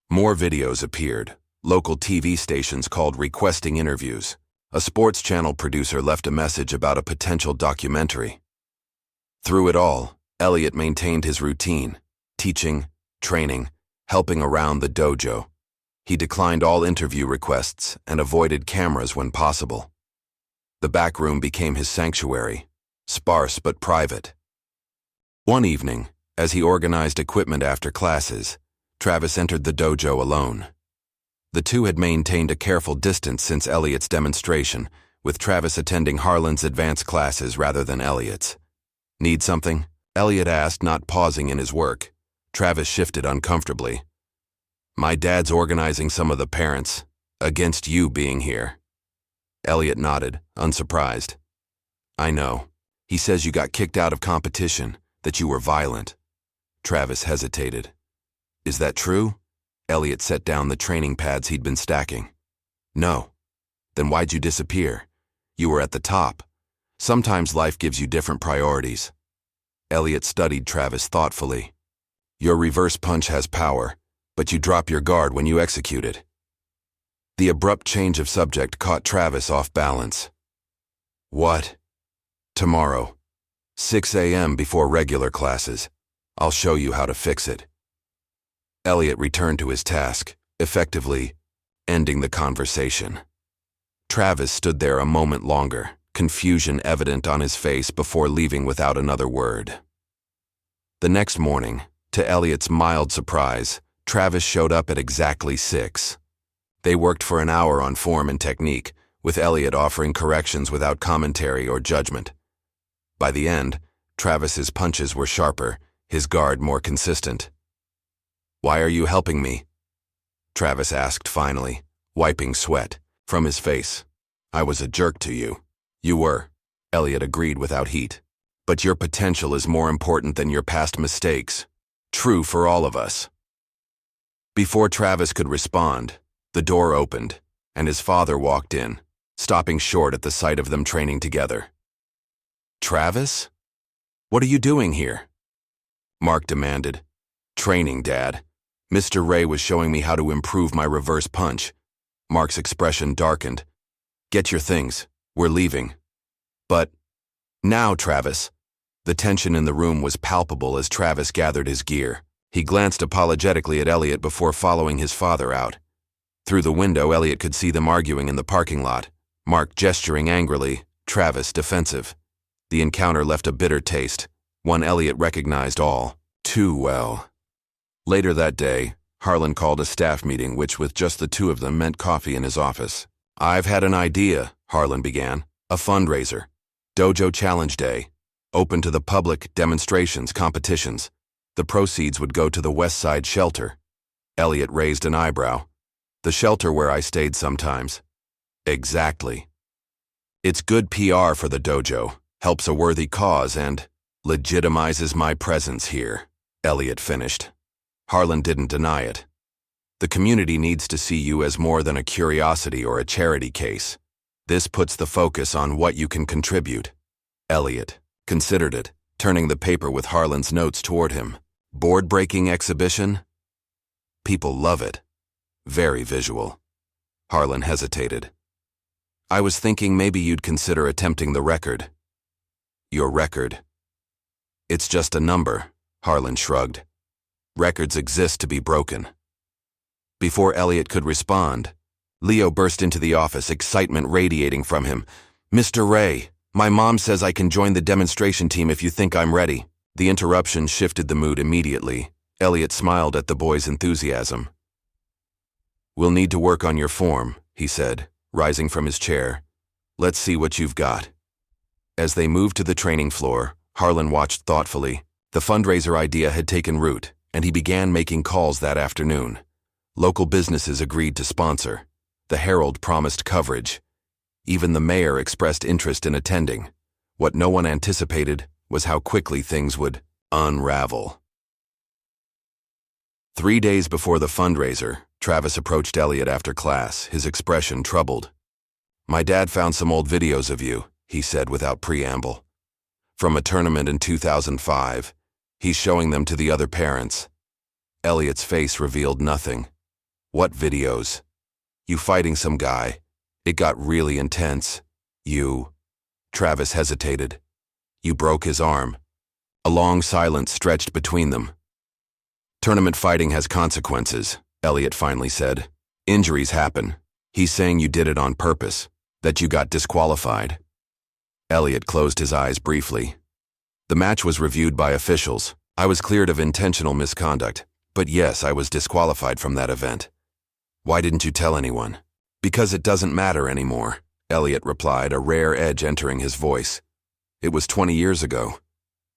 A: More videos appeared. Local TV stations called requesting interviews. A sports channel producer left a message about a potential documentary. Through it all, Elliot maintained his routine, teaching, training, helping around the dojo. He declined all interview requests and avoided cameras when possible. The back room became his sanctuary, sparse but private. One evening, as he organized equipment after classes, Travis entered the dojo alone. The two had maintained a careful distance since Elliot's demonstration, with Travis attending Harlan's advanced classes rather than Elliot's. Need something? Elliot asked, not pausing in his work. Travis shifted uncomfortably, My dad's organizing some of the parents, against you being here. Elliot nodded, unsurprised. I know. He says you got kicked out of competition, that you were violent. Travis hesitated. Is that true? Elliot set down the training pads he'd been stacking. No. Then why'd you disappear? You were at the top. Sometimes life gives you different priorities. Elliot studied Travis thoughtfully. Your reverse punch has power, but you drop your guard when you execute it. The abrupt change of subject caught Travis off balance. What? Tomorrow. 6 a.m. before regular classes. I'll show you how to fix it. Elliot returned to his task, effectively ending the conversation. Travis stood there a moment longer, confusion evident on his face before leaving without another word. The next morning, to Elliot's mild surprise, Travis showed up at exactly 6. They worked for an hour on form and technique, with Elliot offering corrections without commentary or judgment. By the end, Travis's punches were sharper, his guard more consistent. Why are you helping me? Travis asked finally, wiping sweat from his face. I was a jerk to you. You were, Elliot agreed without heat. But your potential is more important than your past mistakes. True for all of us. Before Travis could respond, the door opened, and his father walked in, stopping short at the sight of them training together. Travis? What are you doing here? Mark demanded. Training, Dad. Mr. Ray was showing me how to improve my reverse punch. Mark's expression darkened. Get your things. We're leaving. But now, Travis. The tension in the room was palpable as Travis gathered his gear. He glanced apologetically at Elliot before following his father out. Through the window, Elliot could see them arguing in the parking lot, Mark gesturing angrily, Travis defensive. The encounter left a bitter taste, one Elliot recognized all too well. Later that day, Harlan called a staff meeting which with just the two of them meant coffee in his office. I've had an idea, Harlan began. A fundraiser. Dojo Challenge Day. Open to the public, demonstrations, competitions. The proceeds would go to the West Side shelter. Elliot raised an eyebrow. The shelter where I stayed sometimes. Exactly. It's good PR for the dojo, helps a worthy cause, and legitimizes my presence here, Elliot finished. Harlan didn't deny it. The community needs to see you as more than a curiosity or a charity case. This puts the focus on what you can contribute. Elliot considered it, turning the paper with Harlan's notes toward him. Board-breaking exhibition? People love it. Very visual. Harlan hesitated. I was thinking maybe you'd consider attempting the record. Your record? It's just a number, Harlan shrugged. Records exist to be broken. Before Elliot could respond, Leo burst into the office, excitement radiating from him. Mr. Ray, my mom says I can join the demonstration team if you think I'm ready. The interruption shifted the mood immediately. Elliot smiled at the boy's enthusiasm. We'll need to work on your form, he said, rising from his chair. Let's see what you've got. As they moved to the training floor, Harlan watched thoughtfully. The fundraiser idea had taken root, and he began making calls that afternoon. Local businesses agreed to sponsor. The Herald promised coverage. Even the mayor expressed interest in attending. What no one anticipated was how quickly things would unravel. 3 days before the fundraiser, Travis approached Elliot after class, his expression troubled. My dad found some old videos of you, he said without preamble. From a tournament in 2005. He's showing them to the other parents. Elliot's face revealed nothing. What videos? You fighting some guy. It got really intense. You. Travis hesitated. You broke his arm. A long silence stretched between them. Tournament fighting has consequences, Elliot finally said. Injuries happen. He's saying you did it on purpose, that you got disqualified. Elliot closed his eyes briefly. The match was reviewed by officials. I was cleared of intentional misconduct, but yes, I was disqualified from that event. Why didn't you tell anyone? Because it doesn't matter anymore, Elliot replied, a rare edge entering his voice. It was 20 years ago.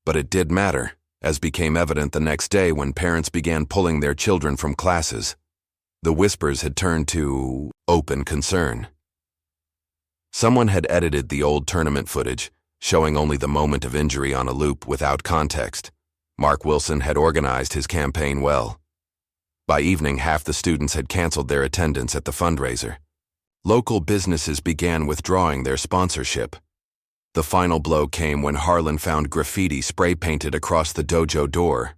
A: But it did matter, as became evident the next day when parents began pulling their children from classes. The whispers had turned to open concern. Someone had edited the old tournament footage, showing only the moment of injury on a loop without context. Mark Wilson had organized his campaign well. By evening, half the students had canceled their attendance at the fundraiser. Local businesses began withdrawing their sponsorship. The final blow came when Harlan found graffiti spray-painted across the dojo door.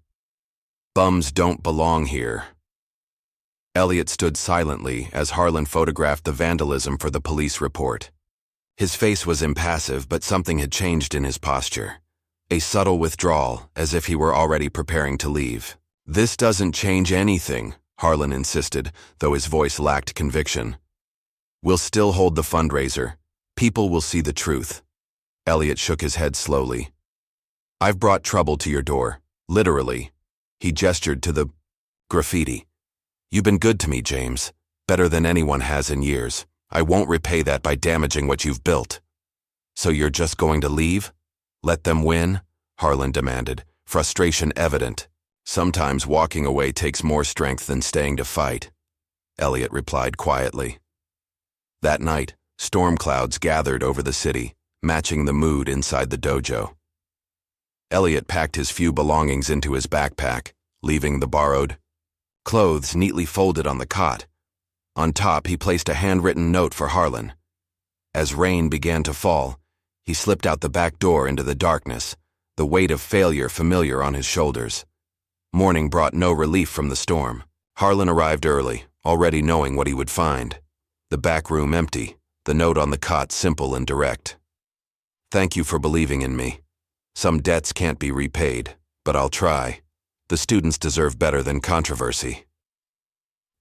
A: "Bums don't belong here." Elliot stood silently as Harlan photographed the vandalism for the police report. His face was impassive, but something had changed in his posture. A subtle withdrawal, as if he were already preparing to leave. "This doesn't change anything," Harlan insisted, though his voice lacked conviction. "We'll still hold the fundraiser. People will see the truth." Elliot shook his head slowly. "I've brought trouble to your door, literally." He gestured to the graffiti. "You've been good to me, James, better than anyone has in years. I won't repay that by damaging what you've built." "So you're just going to leave? Let them win?" Harlan demanded, frustration evident. "Sometimes walking away takes more strength than staying to fight," Elliot replied quietly. That night, storm clouds gathered over the city, matching the mood inside the dojo. Elliot packed his few belongings into his backpack, leaving the borrowed clothes neatly folded on the cot. On top, he placed a handwritten note for Harlan. As rain began to fall, he slipped out the back door into the darkness, the weight of failure familiar on his shoulders. Morning brought no relief from the storm. Harlan arrived early, already knowing what he would find. The back room empty, the note on the cot simple and direct. "Thank you for believing in me. Some debts can't be repaid, but I'll try. The students deserve better than controversy."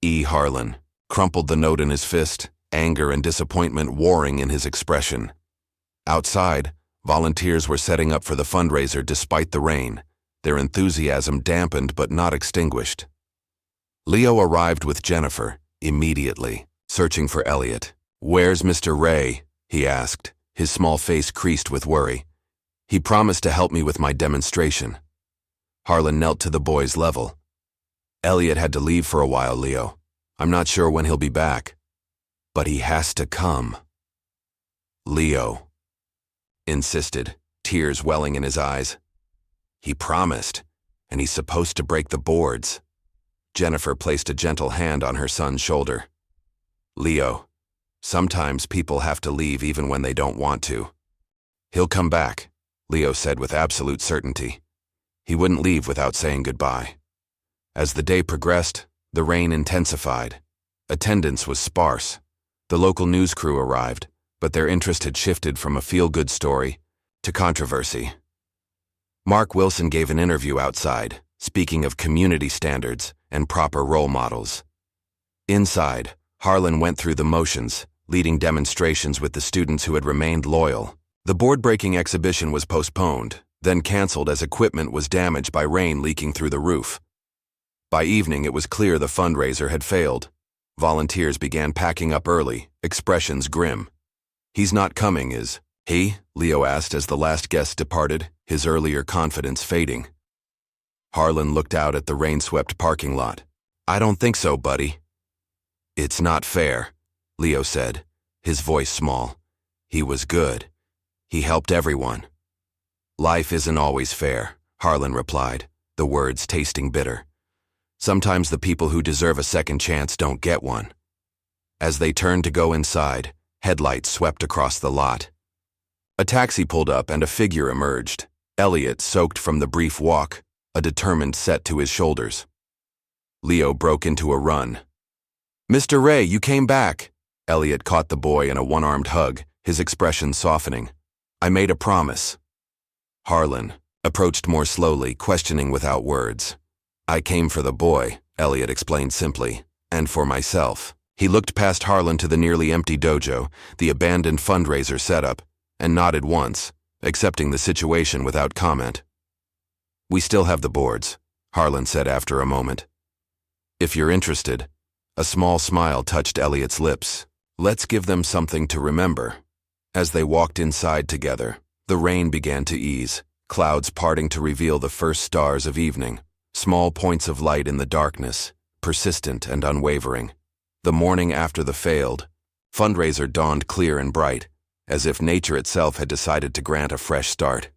A: E. Harlan crumpled the note in his fist, anger and disappointment warring in his expression. Outside, volunteers were setting up for the fundraiser despite the rain, their enthusiasm dampened but not extinguished. Leo arrived with Jennifer, immediately, searching for Elliot. "Where's Mr. Ray?" he asked, his small face creased with worry. "He promised to help me with my demonstration." Harlan knelt to the boy's level. "Elliot had to leave for a while, Leo. I'm not sure when he'll be back. But he has to come." Leo insisted, tears welling in his eyes. "He promised, and he's supposed to break the boards." Jennifer placed a gentle hand on her son's shoulder. "Leo, sometimes people have to leave even when they don't want to." "He'll come back," Leo said with absolute certainty. He wouldn't leave without saying goodbye. As the day progressed, the rain intensified. Attendance was sparse. The local news crew arrived, but their interest had shifted from a feel-good story to controversy. Mark Wilson gave an interview outside, speaking of community standards and proper role models. Inside, Harlan went through the motions, leading demonstrations with the students who had remained loyal. The board-breaking exhibition was postponed, then canceled as equipment was damaged by rain leaking through the roof. By evening, it was clear the fundraiser had failed. Volunteers began packing up early, expressions grim. "He's not coming, is he?" Leo asked as the last guest departed, his earlier confidence fading. Harlan looked out at the rain-swept parking lot. "I don't think so, buddy." "It's not fair," Leo said, his voice small. "He was good. He helped everyone." "Life isn't always fair," Harlan replied, the words tasting bitter. "Sometimes the people who deserve a second chance don't get one." As they turned to go inside, headlights swept across the lot. A taxi pulled up and a figure emerged. Elliot, soaked from the brief walk, a determined set to his shoulders. Leo broke into a run. "Mr. Ray, you came back!" Elliot caught the boy in a one-armed hug, his expression softening. "I made a promise." Harlan approached more slowly, questioning without words. "I came for the boy," Elliot explained simply, "and for myself." He looked past Harlan to the nearly empty dojo, the abandoned fundraiser setup, and nodded once, accepting the situation without comment. "We still have the boards," Harlan said after a moment. "If you're interested." A small smile touched Elliot's lips. "Let's give them something to remember." As they walked inside together, the rain began to ease, clouds parting to reveal the first stars of evening. Small points of light in the darkness, persistent and unwavering. The morning after the failed fundraiser dawned clear and bright, as if nature itself had decided to grant a fresh start.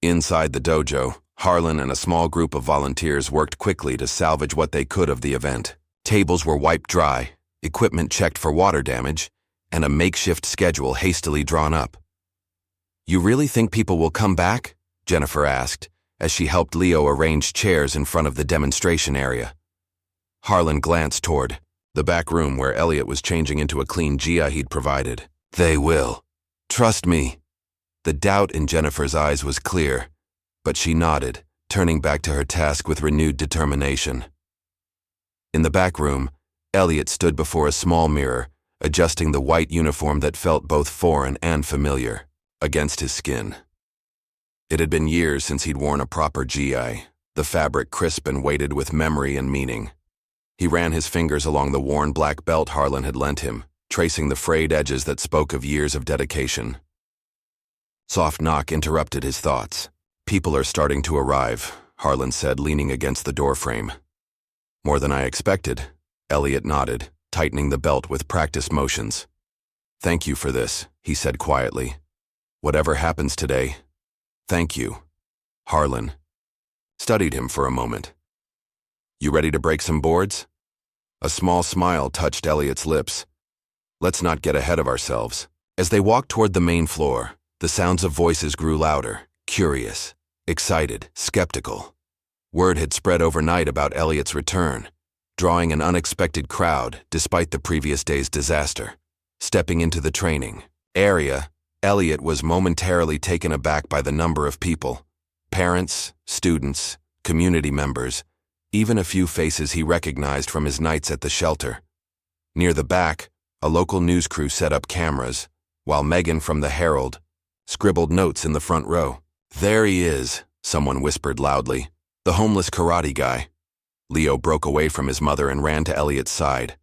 A: Inside the dojo, Harlan and a small group of volunteers worked quickly to salvage what they could of the event. Tables were wiped dry, equipment checked for water damage, and a makeshift schedule hastily drawn up. "You really think people will come back?" Jennifer asked, as she helped Leo arrange chairs in front of the demonstration area. Harlan glanced toward the back room where Elliot was changing into a clean gia he'd provided. "They will. Trust me." The doubt in Jennifer's eyes was clear, but she nodded, turning back to her task with renewed determination. In the back room, Elliot stood before a small mirror, adjusting the white uniform that felt both foreign and familiar against his skin. It had been years since he'd worn a proper gi, the fabric crisp and weighted with memory and meaning. He ran his fingers along the worn black belt Harlan had lent him, tracing the frayed edges that spoke of years of dedication. Soft knock interrupted his thoughts. "People are starting to arrive," Harlan said, leaning against the doorframe. "More than I expected," Elliot nodded, tightening the belt with practiced motions. "Thank you for this," he said quietly. "Whatever happens today, thank you." Harlan studied him for a moment. "You ready to break some boards?" A small smile touched Elliot's lips. "Let's not get ahead of ourselves." As they walked toward the main floor, the sounds of voices grew louder, curious, excited, skeptical. Word had spread overnight about Elliot's return, drawing an unexpected crowd despite the previous day's disaster. Stepping into the training area, Elliot was momentarily taken aback by the number of people. Parents, students, community members, even a few faces he recognized from his nights at the shelter. Near the back, a local news crew set up cameras, while Megan from the Herald scribbled notes in the front row. "There he is," someone whispered loudly. "The homeless karate guy." Leo broke away from his mother and ran to Elliot's side.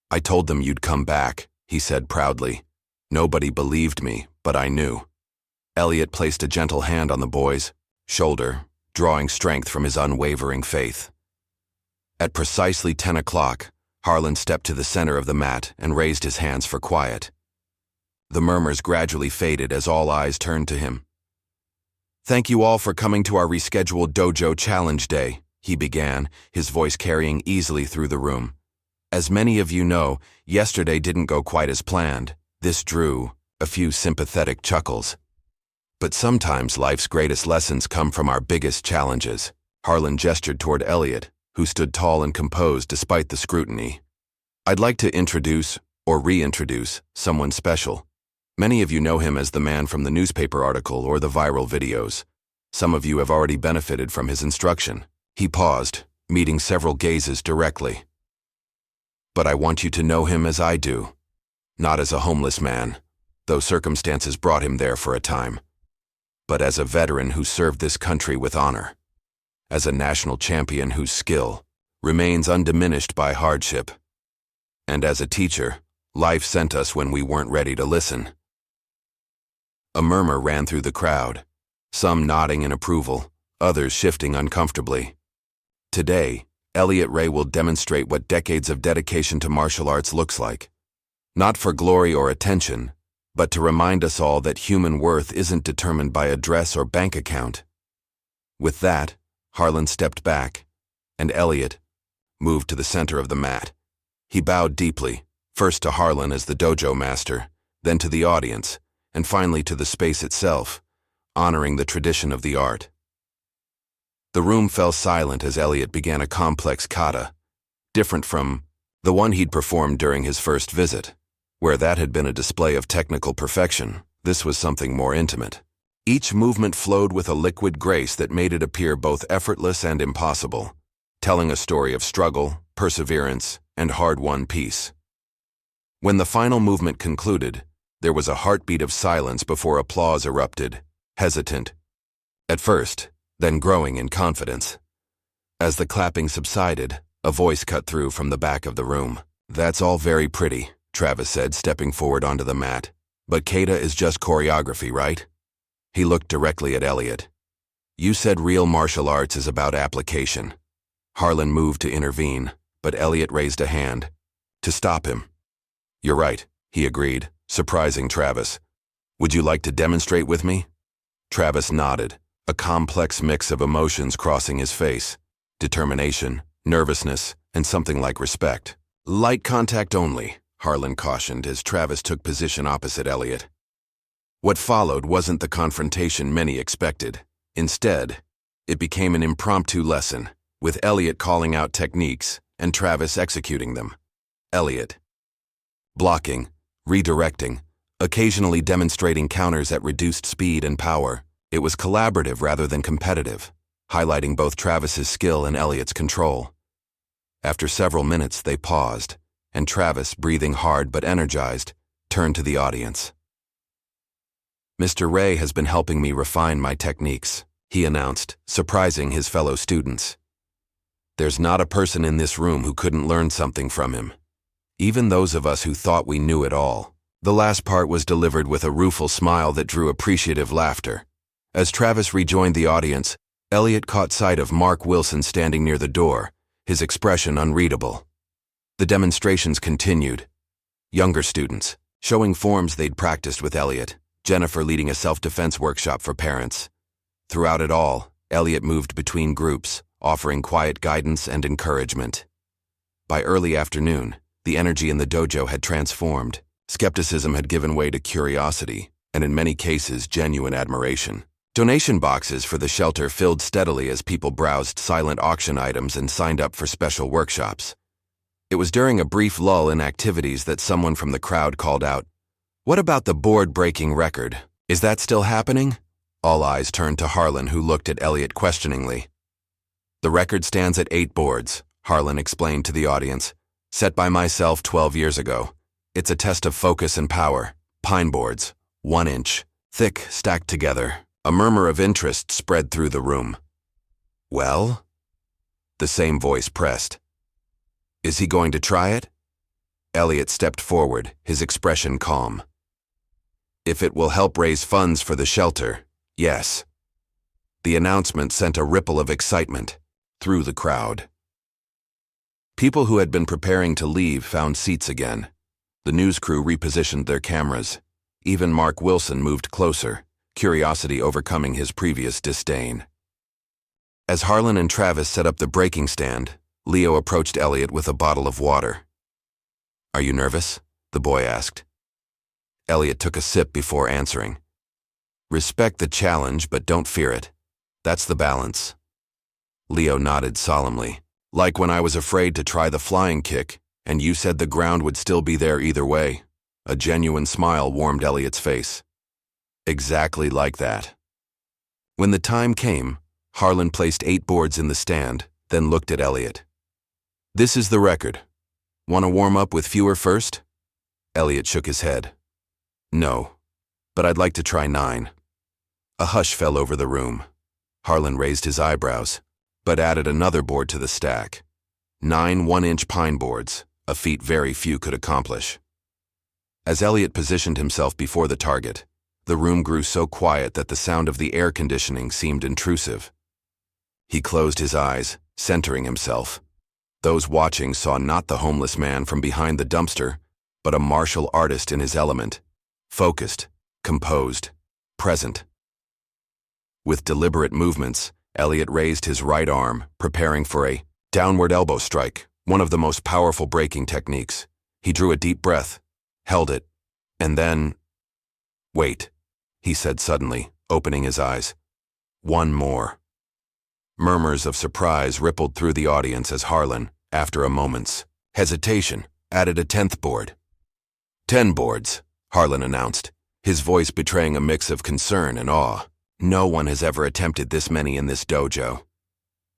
A: "I told them you'd come back," he said proudly. "Nobody believed me, but I knew." Elliot placed a gentle hand on the boy's shoulder, drawing strength from his unwavering faith. At precisely 10 o'clock, Harlan stepped to the center of the mat and raised his hands for quiet. The murmurs gradually faded as all eyes turned to him. "Thank you all for coming to our rescheduled Dojo Challenge Day," he began, his voice carrying easily through the room. "As many of you know, yesterday didn't go quite as planned." This drew a few sympathetic chuckles. "But sometimes life's greatest lessons come from our biggest challenges." Harlan gestured toward Elliot, who stood tall and composed despite the scrutiny. "I'd like to introduce, or reintroduce, someone special. Many of you know him as the man from the newspaper article or the viral videos. Some of you have already benefited from his instruction." He paused, meeting several gazes directly. "But I want you to know him as I do. Not as a homeless man, though circumstances brought him there for a time, but as a veteran who served this country with honor. As a national champion whose skill remains undiminished by hardship. And as a teacher, life sent us when we weren't ready to listen." A murmur ran through the crowd, some nodding in approval, others shifting uncomfortably. Today, Elliot Ray will demonstrate what decades of dedication to martial arts looks like. Not for glory or attention, but to remind us all that human worth isn't determined by a dress or bank account. With that, Harlan stepped back, and Elliot moved to the center of the mat. He bowed deeply, first to Harlan as the dojo master, then to the audience, and finally to the space itself, honoring the tradition of the art. The room fell silent as Elliot began a complex kata, different from the one he'd performed during his first visit. Where that had been a display of technical perfection, this was something more intimate. Each movement flowed with a liquid grace that made it appear both effortless and impossible, telling a story of struggle, perseverance, and hard-won peace. When the final movement concluded, there was a heartbeat of silence before applause erupted, hesitant at first, then growing in confidence. As the clapping subsided, a voice cut through from the back of the room. "That's all very pretty," Travis said, stepping forward onto the mat. "But kata is just choreography, right?" He looked directly at Elliot. "You said real martial arts is about application." Harlan moved to intervene, but Elliot raised a hand. To stop him. You're right, he agreed, surprising Travis. Would you like to demonstrate with me? Travis nodded, a complex mix of emotions crossing his face. Determination, nervousness, and something like respect. Light contact only, Harlan cautioned as Travis took position opposite Elliot. What followed wasn't the confrontation many expected. Instead, it became an impromptu lesson, with Elliot calling out techniques and Travis executing them. Elliot blocking, redirecting, occasionally demonstrating counters at reduced speed and power. It was collaborative rather than competitive, highlighting both Travis's skill and Elliot's control. After several minutes, they paused, and Travis, breathing hard but energized, turned to the audience. Mr. Ray has been helping me refine my techniques, he announced, surprising his fellow students. There's not a person in this room who couldn't learn something from him. Even those of us who thought we knew it all. The last part was delivered with a rueful smile that drew appreciative laughter. As Travis rejoined the audience, Elliot caught sight of Mark Wilson standing near the door, his expression unreadable. The demonstrations continued. Younger students, showing forms they'd practiced with Elliot, Jennifer leading a self-defense workshop for parents. Throughout it all, Elliot moved between groups, offering quiet guidance and encouragement. By early afternoon, the energy in the dojo had transformed. Skepticism had given way to curiosity, and in many cases, genuine admiration. Donation boxes for the shelter filled steadily as people browsed silent auction items and signed up for special workshops. It was during a brief lull in activities that someone from the crowd called out, "What about the board-breaking record? Is that still happening?" All eyes turned to Harlan, who looked at Elliot questioningly. The record stands at 8 boards, Harlan explained to the audience, set by myself 12 years ago. It's a test of focus and power. Pine boards, 1 inch, thick, stacked together. A murmur of interest spread through the room. Well? The same voice pressed. Is he going to try it? Elliot stepped forward, his expression calm. If it will help raise funds for the shelter, yes. The announcement sent a ripple of excitement through the crowd. People who had been preparing to leave found seats again. The news crew repositioned their cameras. Even Mark Wilson moved closer, curiosity overcoming his previous disdain. As Harlan and Travis set up the breaking stand, Leo approached Elliot with a bottle of water. Are you nervous? The boy asked. Elliot took a sip before answering. Respect the challenge, but don't fear it. That's the balance. Leo nodded solemnly. Like when I was afraid to try the flying kick, and you said the ground would still be there either way. A genuine smile warmed Elliot's face. Exactly like that. When the time came, Harlan placed 8 boards in the stand, then looked at Elliot. This is the record. Want to warm up with fewer first? Elliot shook his head. No, but I'd like to try 9. A hush fell over the room. Harlan raised his eyebrows, but added another board to the stack. 9 1-inch pine boards, a feat very few could accomplish. As Elliot positioned himself before the target, the room grew so quiet that the sound of the air conditioning seemed intrusive. He closed his eyes, centering himself. Those watching saw not the homeless man from behind the dumpster, but a martial artist in his element, focused, composed, present. With deliberate movements, Elliot raised his right arm, preparing for a downward elbow strike, one of the most powerful breaking techniques. He drew a deep breath, held it, and then... Wait, he said suddenly, opening his eyes. One more. Murmurs of surprise rippled through the audience as Harlan, after a moment's hesitation, added a 10th board. 10 boards, Harlan announced, his voice betraying a mix of concern and awe. No one has ever attempted this many in this dojo.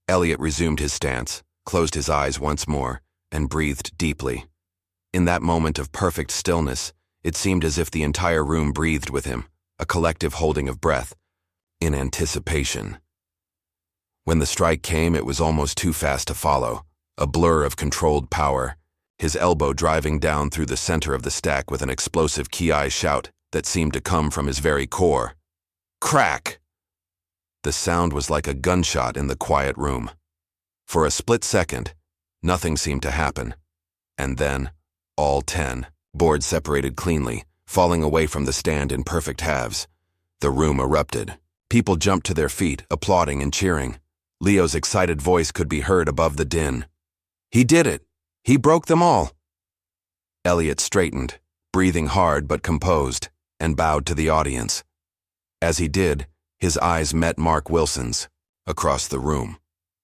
A: Elliot resumed his stance, closed his eyes once more, and breathed deeply. In that moment of perfect stillness, it seemed as if the entire room breathed with him, a collective holding of breath, in anticipation. When the strike came, it was almost too fast to follow, a blur of controlled power, his elbow driving down through the center of the stack with an explosive ki shout that seemed to come from his very core. Crack! The sound was like a gunshot in the quiet room. For a split second, Nothing seemed to happen. And then, all 10 boards separated cleanly, falling away from the stand in perfect halves. The room erupted. People jumped to their feet, applauding and cheering. Leo's excited voice could be heard above the din. "He did it! He broke them all!" Elliot straightened, breathing hard but composed, and bowed to the audience. As he did, his eyes met Mark Wilson's, across the room.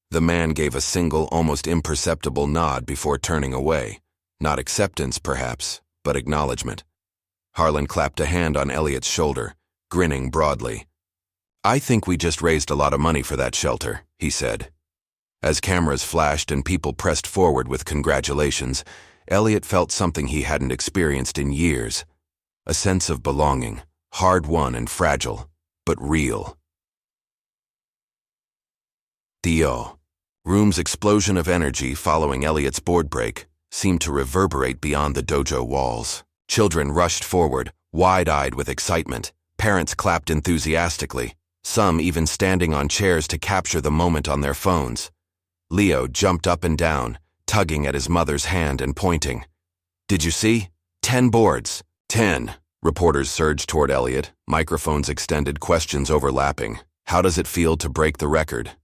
A: The man gave a single, almost imperceptible nod before turning away. Not acceptance, perhaps, but acknowledgement. Harlan clapped a hand on Elliot's shoulder, grinning broadly. "I think we just raised a lot of money for that shelter," he said. As cameras flashed and people pressed forward with congratulations, Elliot felt something he hadn't experienced in years. A sense of belonging, hard-won and fragile, but real. Dio. Room's explosion of energy following Elliot's board break seemed to reverberate beyond the dojo walls. Children rushed forward, wide-eyed with excitement. Parents clapped enthusiastically, some even standing on chairs to capture the moment on their phones. Leo jumped up and down, tugging at his mother's hand and pointing. "Did you see? 10 boards. 10. Reporters surged toward Elliot, microphones extended, questions overlapping. "How does it feel to break the record?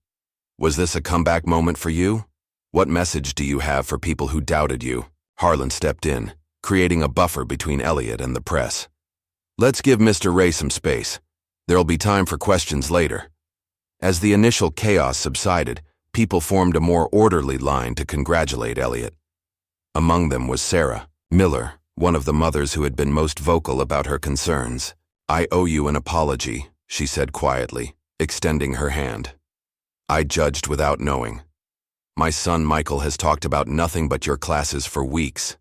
A: Was this a comeback moment for you? What message do you have for people who doubted you?" Harlan stepped in, creating a buffer between Elliot and the press. "Let's give Mr. Ray some space. There'll be time for questions later." As the initial chaos subsided, people formed a more orderly line to congratulate Elliot. Among them was Sarah Miller, one of the mothers who had been most vocal about her concerns. "I owe you an apology," she said quietly, extending her hand. "I judged without knowing. My son Michael has talked about nothing but your classes for weeks."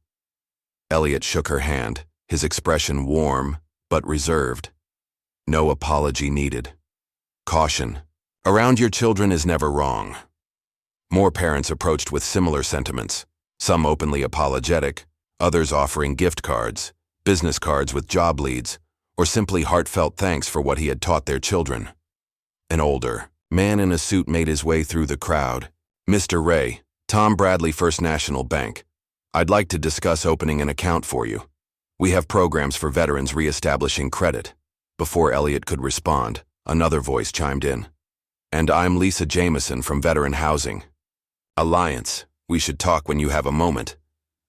A: Elliot shook her hand, his expression warm but reserved. "No apology needed. Caution. Around your children is never wrong." More parents approached with similar sentiments, some openly apologetic, others offering gift cards, business cards with job leads, or simply heartfelt thanks for what he had taught their children. An older man in a suit made his way through the crowd. "Mr. Ray, Tom Bradley, First National Bank. I'd like to discuss opening an account for you. We have programs for veterans reestablishing credit." Before Elliot could respond, another voice chimed in. "And I'm Lisa Jameson from Veteran Housing Alliance. We should talk when you have a moment."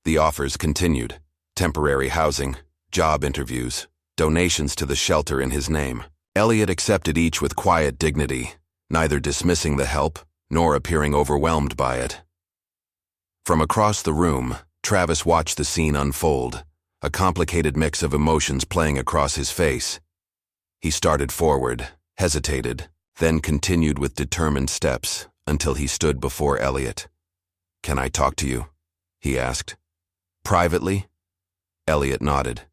A: The offers continued. Temporary housing, job interviews, donations to the shelter in his name. Elliot accepted each with quiet dignity, neither dismissing the help nor appearing overwhelmed by it. From across the room, Travis watched the scene unfold, a complicated mix of emotions playing across his face. He started forward, hesitated, then continued with determined steps until he stood before Elliot. "Can I talk to you?" he asked. "Privately?" Elliot nodded,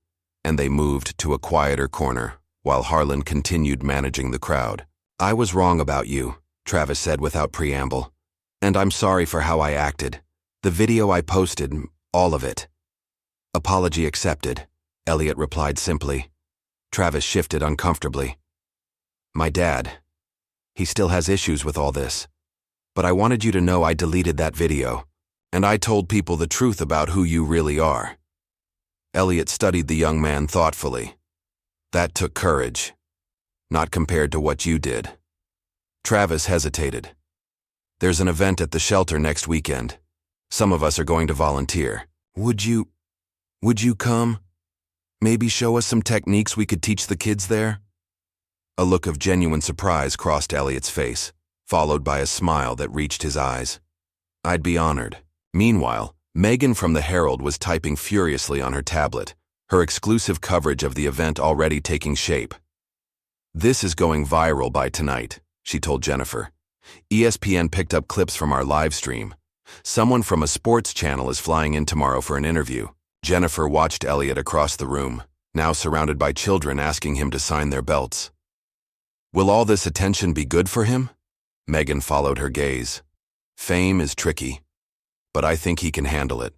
A: and they moved to a quieter corner while Harlan continued managing the crowd. "I was wrong about you," Travis said without preamble, "and I'm sorry for how I acted. The video I posted, all of it." "Apology accepted," Elliot replied simply. Travis shifted uncomfortably. "My dad, he still has issues with all this. But I wanted you to know I deleted that video, and I told people the truth about who you really are." Elliot studied the young man thoughtfully. "That took courage. Not compared to what you did." Travis hesitated. "There's an event at the shelter next weekend. Some of us are going to volunteer. Would you come? Maybe show us some techniques we could teach the kids there?" A look of genuine surprise crossed Elliot's face, followed by a smile that reached his eyes. "I'd be honored." Meanwhile, Megan from the Herald was typing furiously on her tablet, her exclusive coverage of the event already taking shape. "This is going viral by tonight," she told Jennifer. "ESPN picked up clips from our live stream. Someone from a sports channel is flying in tomorrow for an interview." Jennifer watched Elliot across the room, now surrounded by children asking him to sign their belts. "Will all this attention be good for him?" Megan followed her gaze. "Fame is tricky, but I think he can handle it.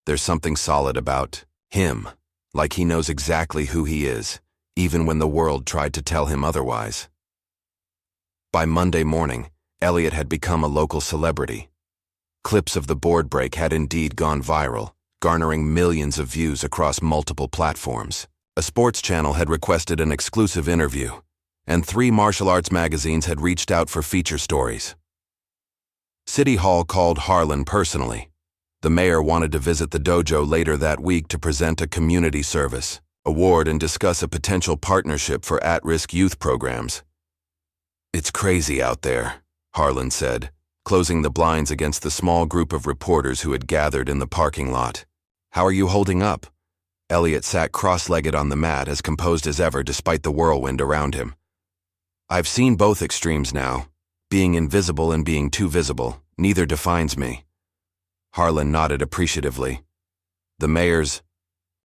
A: There's something solid about him, like he knows exactly who he is, even when the world tried to tell him otherwise." By Monday morning, Elliot had become a local celebrity. Clips of the board break had indeed gone viral, garnering millions of views across multiple platforms. A sports channel had requested an exclusive interview, and 3 martial arts magazines had reached out for feature stories. City Hall called Harlan personally. The mayor wanted to visit the dojo later that week to present a community service award and discuss a potential partnership for at-risk youth programs. "It's crazy out there," Harlan said, closing the blinds against the small group of reporters who had gathered in the parking lot. "How are you holding up?" Elliot sat cross-legged on the mat, as composed as ever despite the whirlwind around him. "I've seen both extremes now. Being invisible and being too visible. Neither defines me." Harlan nodded appreciatively. "The mayor's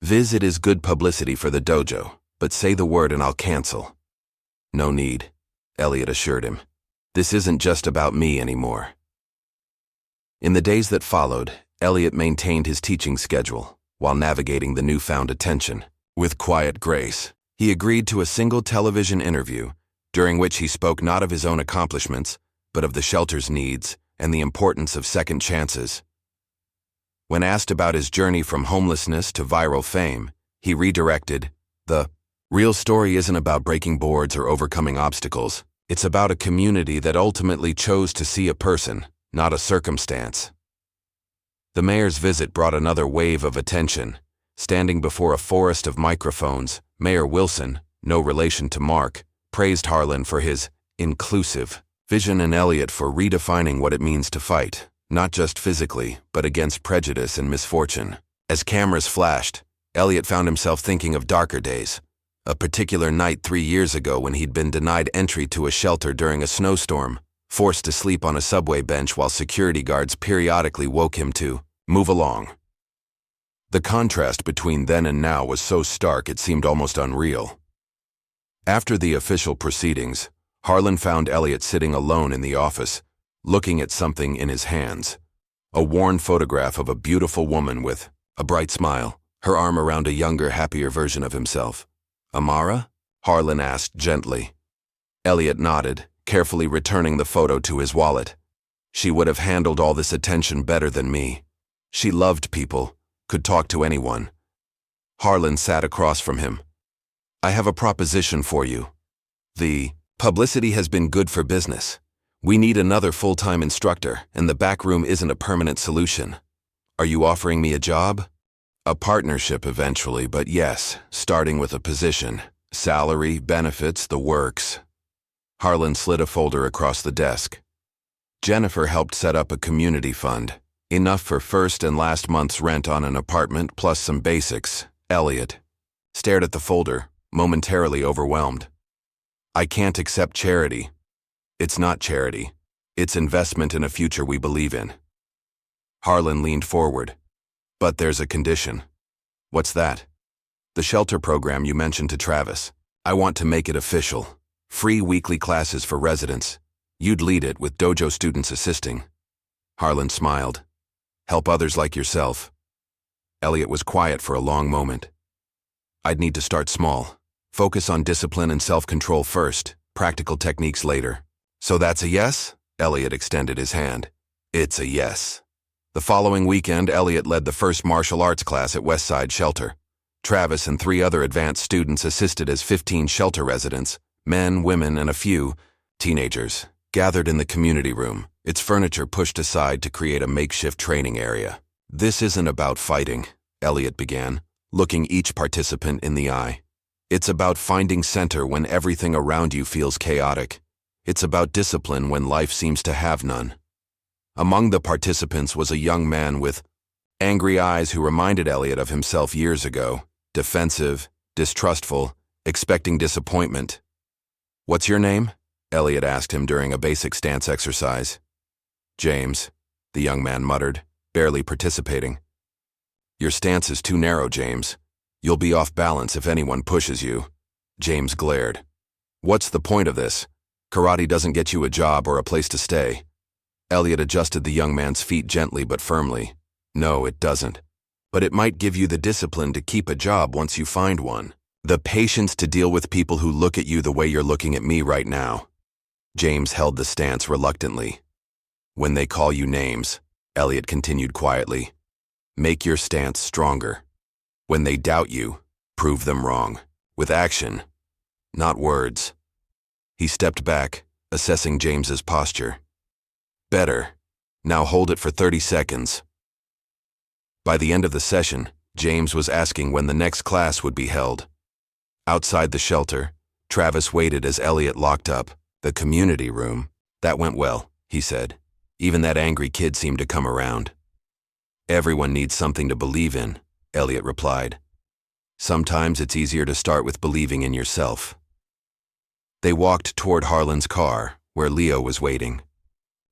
A: visit is good publicity for the dojo, but say the word and I'll cancel." "No need," Elliot assured him. "This isn't just about me anymore." In the days that followed, Elliot maintained his teaching schedule while navigating the newfound attention. With quiet grace, he agreed to a single television interview, during which he spoke not of his own accomplishments, but of the shelter's needs and the importance of second chances. When asked about his journey from homelessness to viral fame, he redirected, "The real story isn't about breaking boards or overcoming obstacles. It's about a community that ultimately chose to see a person, not a circumstance." The mayor's visit brought another wave of attention. Standing before a forest of microphones, Mayor Wilson, no relation to Mark, praised Harlan for his inclusive vision and Elliot for redefining what it means to fight, not just physically, but against prejudice and misfortune. As cameras flashed, Elliot found himself thinking of darker days. A particular night 3 years ago when he'd been denied entry to a shelter during a snowstorm, forced to sleep on a subway bench while security guards periodically woke him to move along. The contrast between then and now was so stark it seemed almost unreal. After the official proceedings, Harlan found Elliot sitting alone in the office, looking at something in his hands. A worn photograph of a beautiful woman with a bright smile, her arm around a younger, happier version of himself. "Amara?" Harlan asked gently. Elliot nodded, carefully returning the photo to his wallet. "She would have handled all this attention better than me. She loved people, could talk to anyone." Harlan sat across from him. "I have a proposition for you. The publicity has been good for business. We need another full-time instructor, and the back room isn't a permanent solution. Are you offering me a job?" "A partnership eventually, but yes, starting with a position. Salary, benefits, the works." Harlan slid a folder across the desk. "Jennifer helped set up a community fund. Enough for first and last month's rent on an apartment plus some basics." Elliot stared at the folder, momentarily overwhelmed. "I can't accept charity." "It's not charity. It's investment in a future we believe in." Harlan leaned forward. "But there's a condition." "What's that?" "The shelter program you mentioned to Travis. I want to make it official. Free weekly classes for residents. You'd lead it with dojo students assisting." Harlan smiled. "Help others like yourself." Elliot was quiet for a long moment. "I'd need to start small. Focus on discipline and self-control first, practical techniques later." "So that's a yes?" Elliot extended his hand. "It's a yes." The following weekend, Elliot led the first martial arts class at Westside Shelter. Travis and 3 other advanced students assisted as 15 shelter residents, men, women, and a few teenagers, gathered in the community room, its furniture pushed aside to create a makeshift training area. "This isn't about fighting," Elliot began, looking each participant in the eye. "It's about finding center when everything around you feels chaotic. It's about discipline when life seems to have none." Among the participants was a young man with angry eyes who reminded Elliot of himself years ago, defensive, distrustful, expecting disappointment. "What's your name?" Elliot asked him during a basic stance exercise. "James," the young man muttered, barely participating. "Your stance is too narrow, James. You'll be off balance if anyone pushes you." James glared. "What's the point of this? Karate doesn't get you a job or a place to stay." Elliot adjusted the young man's feet gently but firmly. "No, it doesn't. But it might give you the discipline to keep a job once you find one. The patience to deal with people who look at you the way you're looking at me right now." James held the stance reluctantly. "When they call you names." Elliot continued quietly. Make your stance stronger. When they doubt you, prove them wrong. With action, not words. He stepped back, assessing James's posture. Better. Now hold it for 30 seconds. By the end of the session, James was asking when the next class would be held. Outside the shelter, Travis waited as Elliot locked up the community room. That went well, he said. Even that angry kid seemed to come around. Everyone needs something to believe in, Elliot replied. Sometimes it's easier to start with believing in yourself. They walked toward Harlan's car, where Leo was waiting,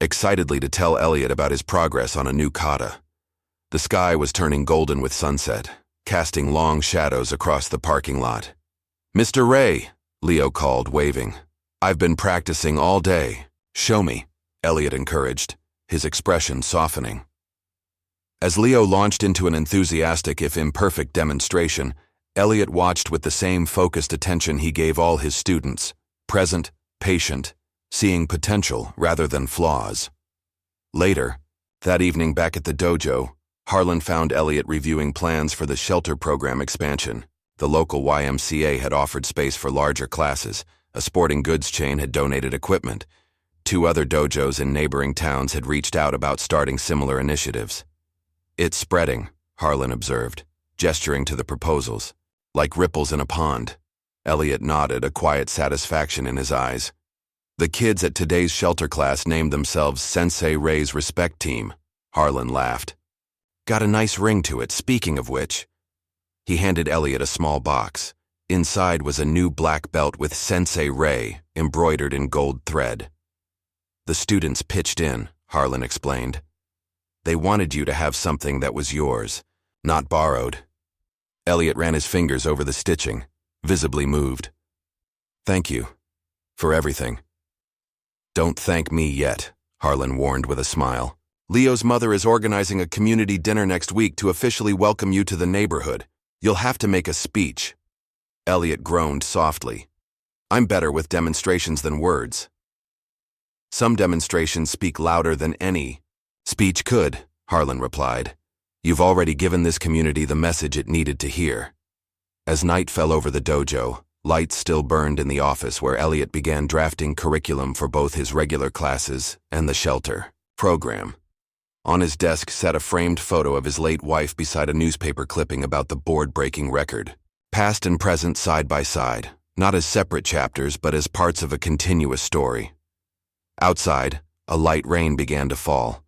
A: excitedly to tell Elliot about his progress on a new kata. The sky was turning golden with sunset, casting long shadows across the parking lot. Mr. Ray, Leo called, waving. I've been practicing all day. Show me, Elliot encouraged, his expression softening. As Leo launched into an enthusiastic if imperfect demonstration, Elliot watched with the same focused attention he gave all his students, present, patient, seeing potential rather than flaws. Later, that evening back at the dojo, Harlan found Elliot reviewing plans for the shelter program expansion. The local YMCA had offered space for larger classes, a sporting goods chain had donated equipment. 2 other dojos in neighboring towns had reached out about starting similar initiatives. It's spreading, Harlan observed, gesturing to the proposals. Like ripples in a pond. Elliot nodded, a quiet satisfaction in his eyes. The kids at today's shelter class named themselves Sensei Ray's Respect Team. Harlan laughed. Got a nice ring to it, speaking of which. He handed Elliot a small box. Inside was a new black belt with Sensei Ray embroidered in gold thread. The students pitched in, Harlan explained. They wanted you to have something that was yours, not borrowed. Elliot ran his fingers over the stitching, visibly moved. Thank you. For everything. Don't thank me yet, Harlan warned with a smile. Leo's mother is organizing a community dinner next week to officially welcome you to the neighborhood. You'll have to make a speech. Elliot groaned softly. I'm better with demonstrations than words. Some demonstrations speak louder than any speech could, Harlan replied. You've already given this community the message it needed to hear. As night fell over the dojo, lights still burned in the office where Elliot began drafting curriculum for both his regular classes and the shelter program. On his desk sat a framed photo of his late wife beside a newspaper clipping about the board-breaking record. Past and present side by side, not as separate chapters but as parts of a continuous story. Outside, a light rain began to fall.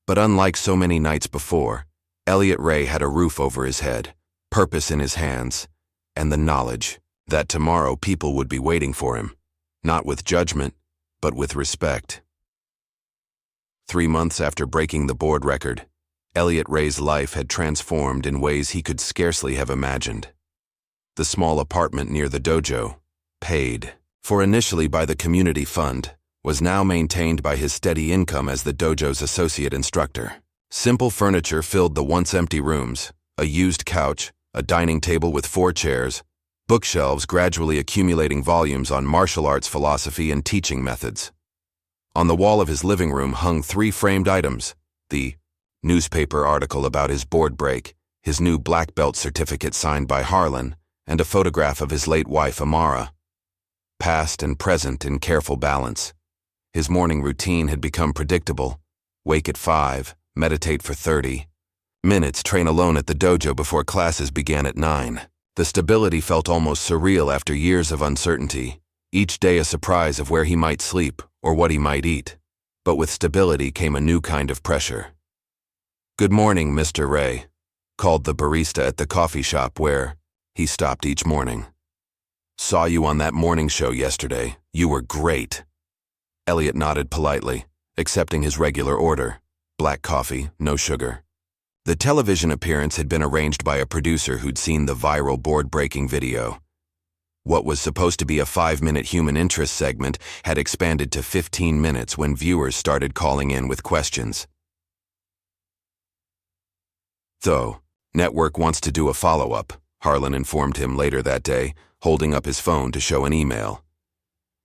A: But unlike so many nights before, Elliot Ray had a roof over his head, purpose in his hands, and the knowledge that tomorrow people would be waiting for him, not with judgment, but with respect. 3 months after breaking the board record, Elliot Ray's life had transformed in ways he could scarcely have imagined. The small apartment near the dojo, paid for initially by the community fund, was now maintained by his steady income as the dojo's associate instructor. Simple furniture filled the once-empty rooms, a used couch, a dining table with 4 chairs, bookshelves gradually accumulating volumes on martial arts philosophy and teaching methods. On the wall of his living room hung 3 framed items, the newspaper article about his board break, his new black belt certificate signed by Harlan, and a photograph of his late wife Amara. Past and present in careful balance. His morning routine had become predictable. Wake at 5, meditate for 30 minutes, train alone at the dojo before classes began at 9. The stability felt almost surreal after years of uncertainty, each day a surprise of where he might sleep or what he might eat. But with stability came a new kind of pressure. Good morning, Mr. Ray, called the barista at the coffee shop where he stopped each morning. Saw you on that morning show yesterday. You were great. Elliot nodded politely, accepting his regular order. Black coffee, no sugar. The television appearance had been arranged by a producer who'd seen the viral board-breaking video. What was supposed to be a 5-minute human interest segment had expanded to 15 minutes when viewers started calling in with questions. So, network wants to do a follow-up, Harlan informed him later that day, holding up his phone to show an email.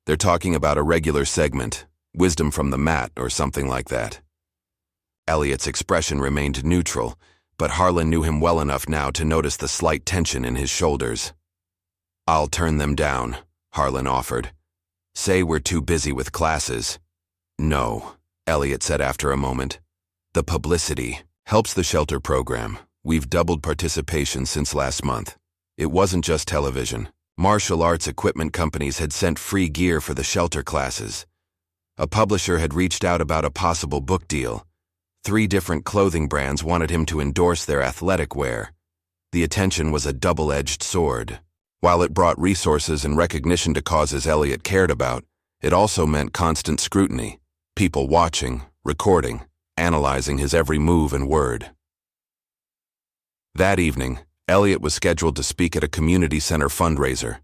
A: They're talking about a regular segment, Wisdom from the Mat or something like that. Elliot's expression remained neutral, but Harlan knew him well enough now to notice the slight tension in his shoulders. "I'll turn them down," Harlan offered. "Say we're too busy with classes." "No," Elliot said after a moment. "The publicity helps the shelter program. We've doubled participation since last month. It wasn't just television. Martial arts equipment companies had sent free gear for the shelter classes. A publisher had reached out about a possible book deal. 3 different clothing brands wanted him to endorse their athletic wear. The attention was a double-edged sword. While it brought resources and recognition to causes Elliot cared about, it also meant constant scrutiny, people watching, recording, analyzing his every move and word. That evening, Elliot was scheduled to speak at a community center fundraiser.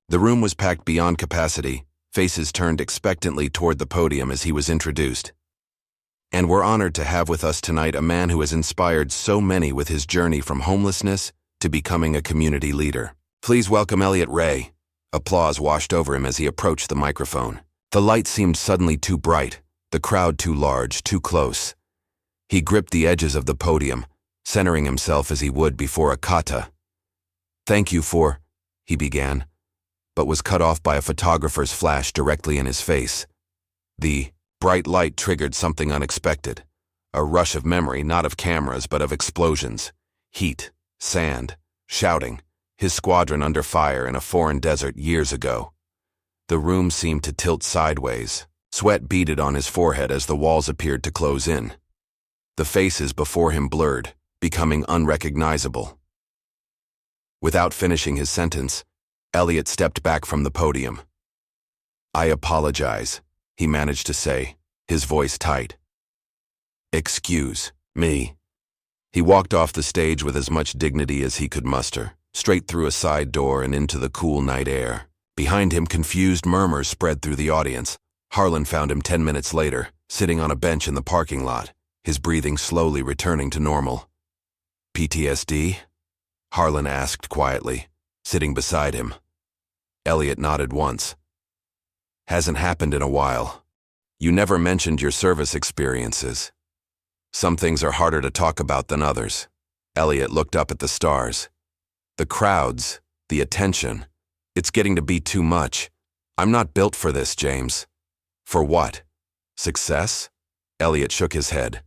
A: The room was packed beyond capacity, faces turned expectantly toward the podium as he was introduced. "And we're honored to have with us tonight a man who has inspired so many with his journey from homelessness to becoming a community leader. Please welcome Elliot Ray." Applause washed over him as he approached the microphone. The light seemed suddenly too bright, the crowd too large, too close. He gripped the edges of the podium, centering himself as he would before a kata. "Thank you for," he began, but was cut off by a photographer's flash directly in his face. The bright light triggered something unexpected, a rush of memory, not of cameras but of explosions, heat, sand, shouting, his squadron under fire in a foreign desert years ago. The room seemed to tilt sideways. Sweat beaded on his forehead as the walls appeared to close in. The faces before him blurred, becoming unrecognizable. Without finishing his sentence, Elliot stepped back from the podium. "I apologize," he managed to say, his voice tight. "Excuse me." He walked off the stage with as much dignity as he could muster, straight through a side door and into the cool night air. Behind him, confused murmurs spread through the audience. Harlan found him 10 minutes later, sitting on a bench in the parking lot, his breathing slowly returning to normal. "PTSD?" Harlan asked quietly, sitting beside him. Elliot nodded once. "Hasn't happened in a while. You never mentioned your service experiences. Some things are harder to talk about than others." Elliot looked up at the stars. "The crowds, the attention. It's getting to be too much. I'm not built for this, James." "For what? Success?" Elliot shook his head.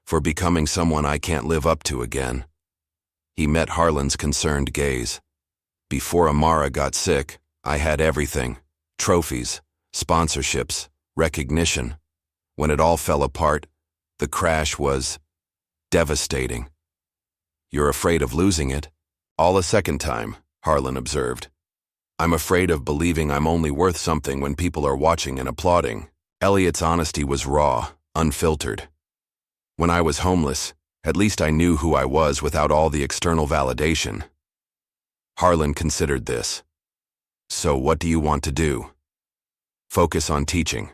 A: "For becoming someone I can't live up to again." He met Harlan's concerned gaze. "Before Amara got sick, I had everything. Trophies, sponsorships, recognition. When it all fell apart, the crash was devastating." "You're afraid of losing it?" "All a second time," Harlan observed. "I'm afraid of believing I'm only worth something when people are watching and applauding." Elliot's honesty was raw, unfiltered. "When I was homeless, at least I knew who I was without all the external validation." Harlan considered this. "So what do you want to do?" "Focus on teaching.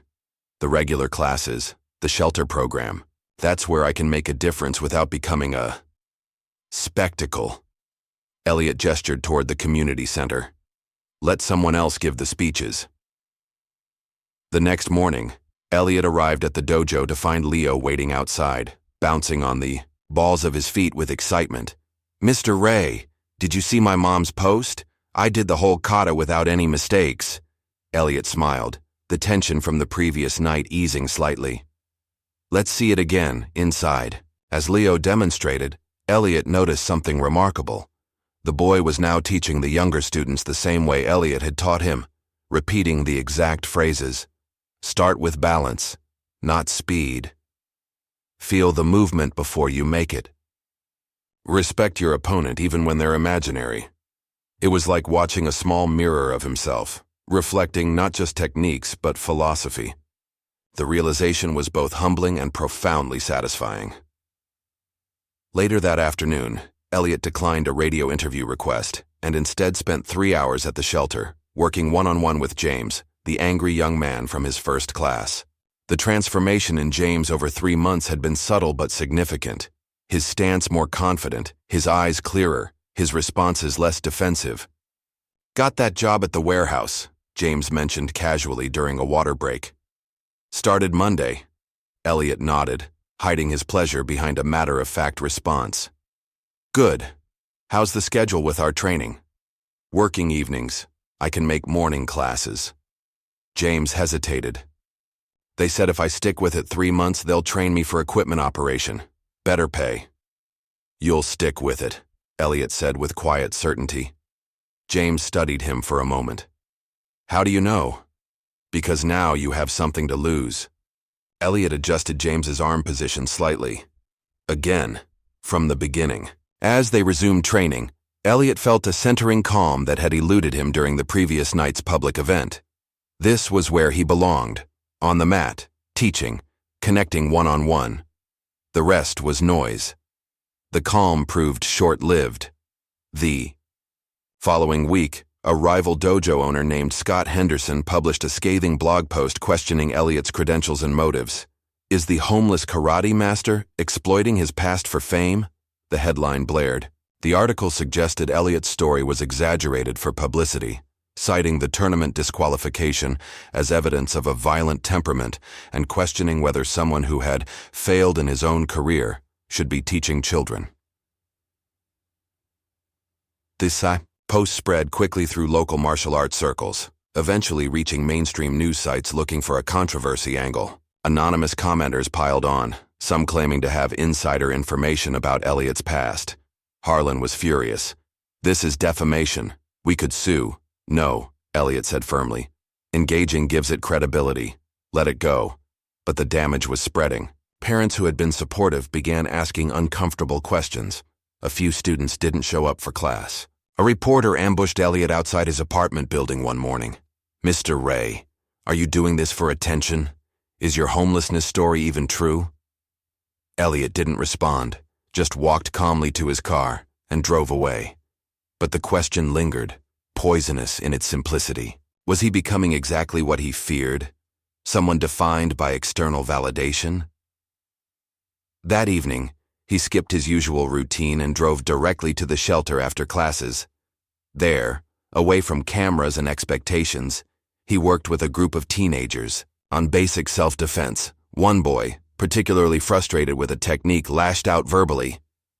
A: The regular classes, the shelter program. That's where I can make a difference without becoming a spectacle." Elliot gestured toward the community center. "Let someone else give the speeches." The next morning, Elliot arrived at the dojo to find Leo waiting outside, bouncing on the balls of his feet with excitement. "Mr. Ray, did you see my mom's post? I did the whole kata without any mistakes." Elliot smiled, the tension from the previous night easing slightly. "Let's see it again, inside." As Leo demonstrated, Elliot noticed something remarkable. The boy was now teaching the younger students the same way Elliot had taught him, repeating the exact phrases. "Start with balance, not speed. Feel the movement before you make it. Respect your opponent even when they're imaginary." It was like watching a small mirror of himself, reflecting not just techniques but philosophy. The realization was both humbling and profoundly satisfying. Later that afternoon, Elliot declined a radio interview request and instead spent 3 hours at the shelter, working one-on-one with James, the angry young man from his first class. The transformation in James over 3 months had been subtle but significant. His stance more confident, his eyes clearer, his responses less defensive. "Got that job at the warehouse," James mentioned casually during a water break. "Started Monday." Elliot nodded, hiding his pleasure behind a matter-of-fact response. Good. How's the schedule with our training? Working evenings. I can make morning classes. James hesitated. They said if I stick with it 3 months, they'll train me for equipment operation. Better pay. You'll stick with it, Elliot said with quiet certainty. James studied him for a moment. How do you know? Because now you have something to lose. Elliot adjusted James's arm position slightly. Again, from the beginning. As they resumed training, Elliot felt a centering calm that had eluded him during the previous night's public event. This was where he belonged, on the mat, teaching, connecting one-on-one. The rest was noise. The calm proved short-lived. The following week, a rival dojo owner named Scott Henderson published a scathing blog post questioning Elliot's credentials and motives. Is the homeless karate master exploiting his past for fame? The headline blared. The article suggested Elliot's story was exaggerated for publicity, citing the tournament disqualification as evidence of a violent temperament and questioning whether someone who had failed in his own career should be teaching children. This post spread quickly through local martial arts circles, eventually reaching mainstream news sites looking for a controversy angle. Anonymous commenters piled on, some claiming to have insider information about Elliot's past. Harlan was furious. This is defamation. We could sue. No, Elliot said firmly. Engaging gives it credibility. Let it go. But the damage was spreading. Parents who had been supportive began asking uncomfortable questions. A few students didn't show up for class. A reporter ambushed Elliot outside his apartment building one morning. Mr. Ray, are you doing this for attention? Is your homelessness story even true? Elliot didn't respond, just walked calmly to his car and drove away. But the question lingered, poisonous in its simplicity. Was he becoming exactly what he feared? Someone defined by external validation? That evening, he skipped his usual routine and drove directly to the shelter after classes. There, away from cameras and expectations, he worked with a group of teenagers on basic self-defense. One boy, particularly frustrated with a technique, lashed out verbally.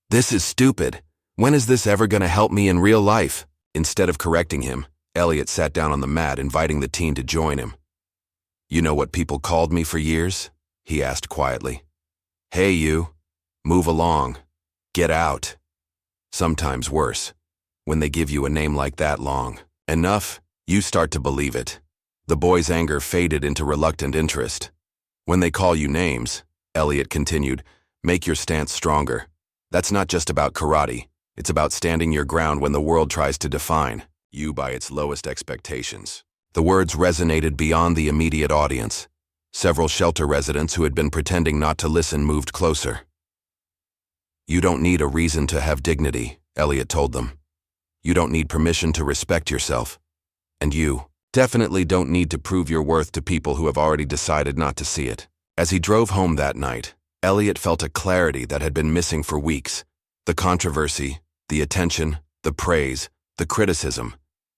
A: "This is stupid. When is this ever going to help me in real life?" Instead of correcting him, Elliot sat down on the mat, inviting the teen to join him. "You know what people called me for years?" he asked quietly. "Hey you. Move along. Get out." Sometimes worse, when they give you a name like that long enough, you start to believe it. The boy's anger faded into reluctant interest. "When they call you names," Elliot continued, "make your stance stronger. That's not just about karate. It's about standing your ground when the world tries to define you by its lowest expectations." The words resonated beyond the immediate audience. Several shelter residents who had been pretending not to listen moved closer. "You don't need a reason to have dignity," Elliot told them. "You don't need permission to respect yourself. And you definitely don't need to prove your worth to people who have already decided not to see it." As he drove home that night, Elliot felt a clarity that had been missing for weeks. The controversy, the attention, the praise, the criticism,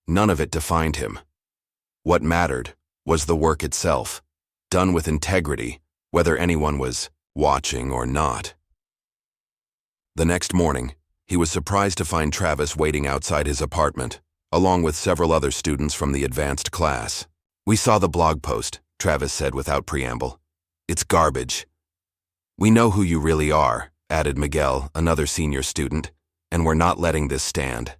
A: none of it defined him. What mattered was the work itself, done with integrity, whether anyone was watching or not. The next morning, he was surprised to find Travis waiting outside his apartment, along with several other students from the advanced class. "We saw the blog post," Travis said without preamble. "It's garbage." "We know who you really are," added Miguel, another senior student, "and we're not letting this stand."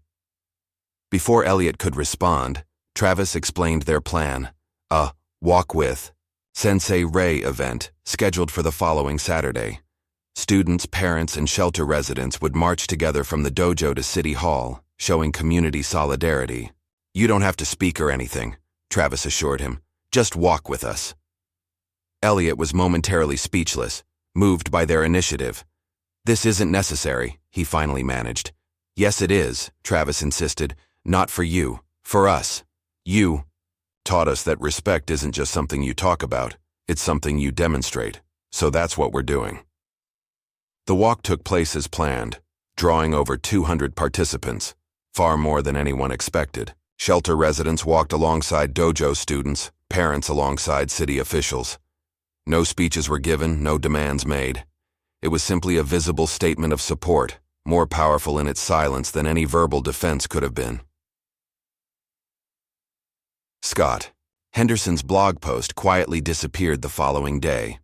A: Before Elliot could respond, Travis explained their plan, a Walk With Sensei Ray event scheduled for the following Saturday. Students, parents, and shelter residents would march together from the dojo to City Hall, showing community solidarity. "You don't have to speak or anything," Travis assured him. "Just walk with us." Elliot was momentarily speechless, moved by their initiative. "This isn't necessary," he finally managed. "Yes, it is," Travis insisted. "Not for you, for us. You taught us that respect isn't just something you talk about, it's something you demonstrate. So that's what we're doing." The walk took place as planned, drawing over 200 participants, far more than anyone expected. Shelter residents walked alongside dojo students, parents alongside city officials. No speeches were given, no demands made. It was simply a visible statement of support, more powerful in its silence than any verbal defense could have been. Scott. Henderson's blog post quietly disappeared the following day.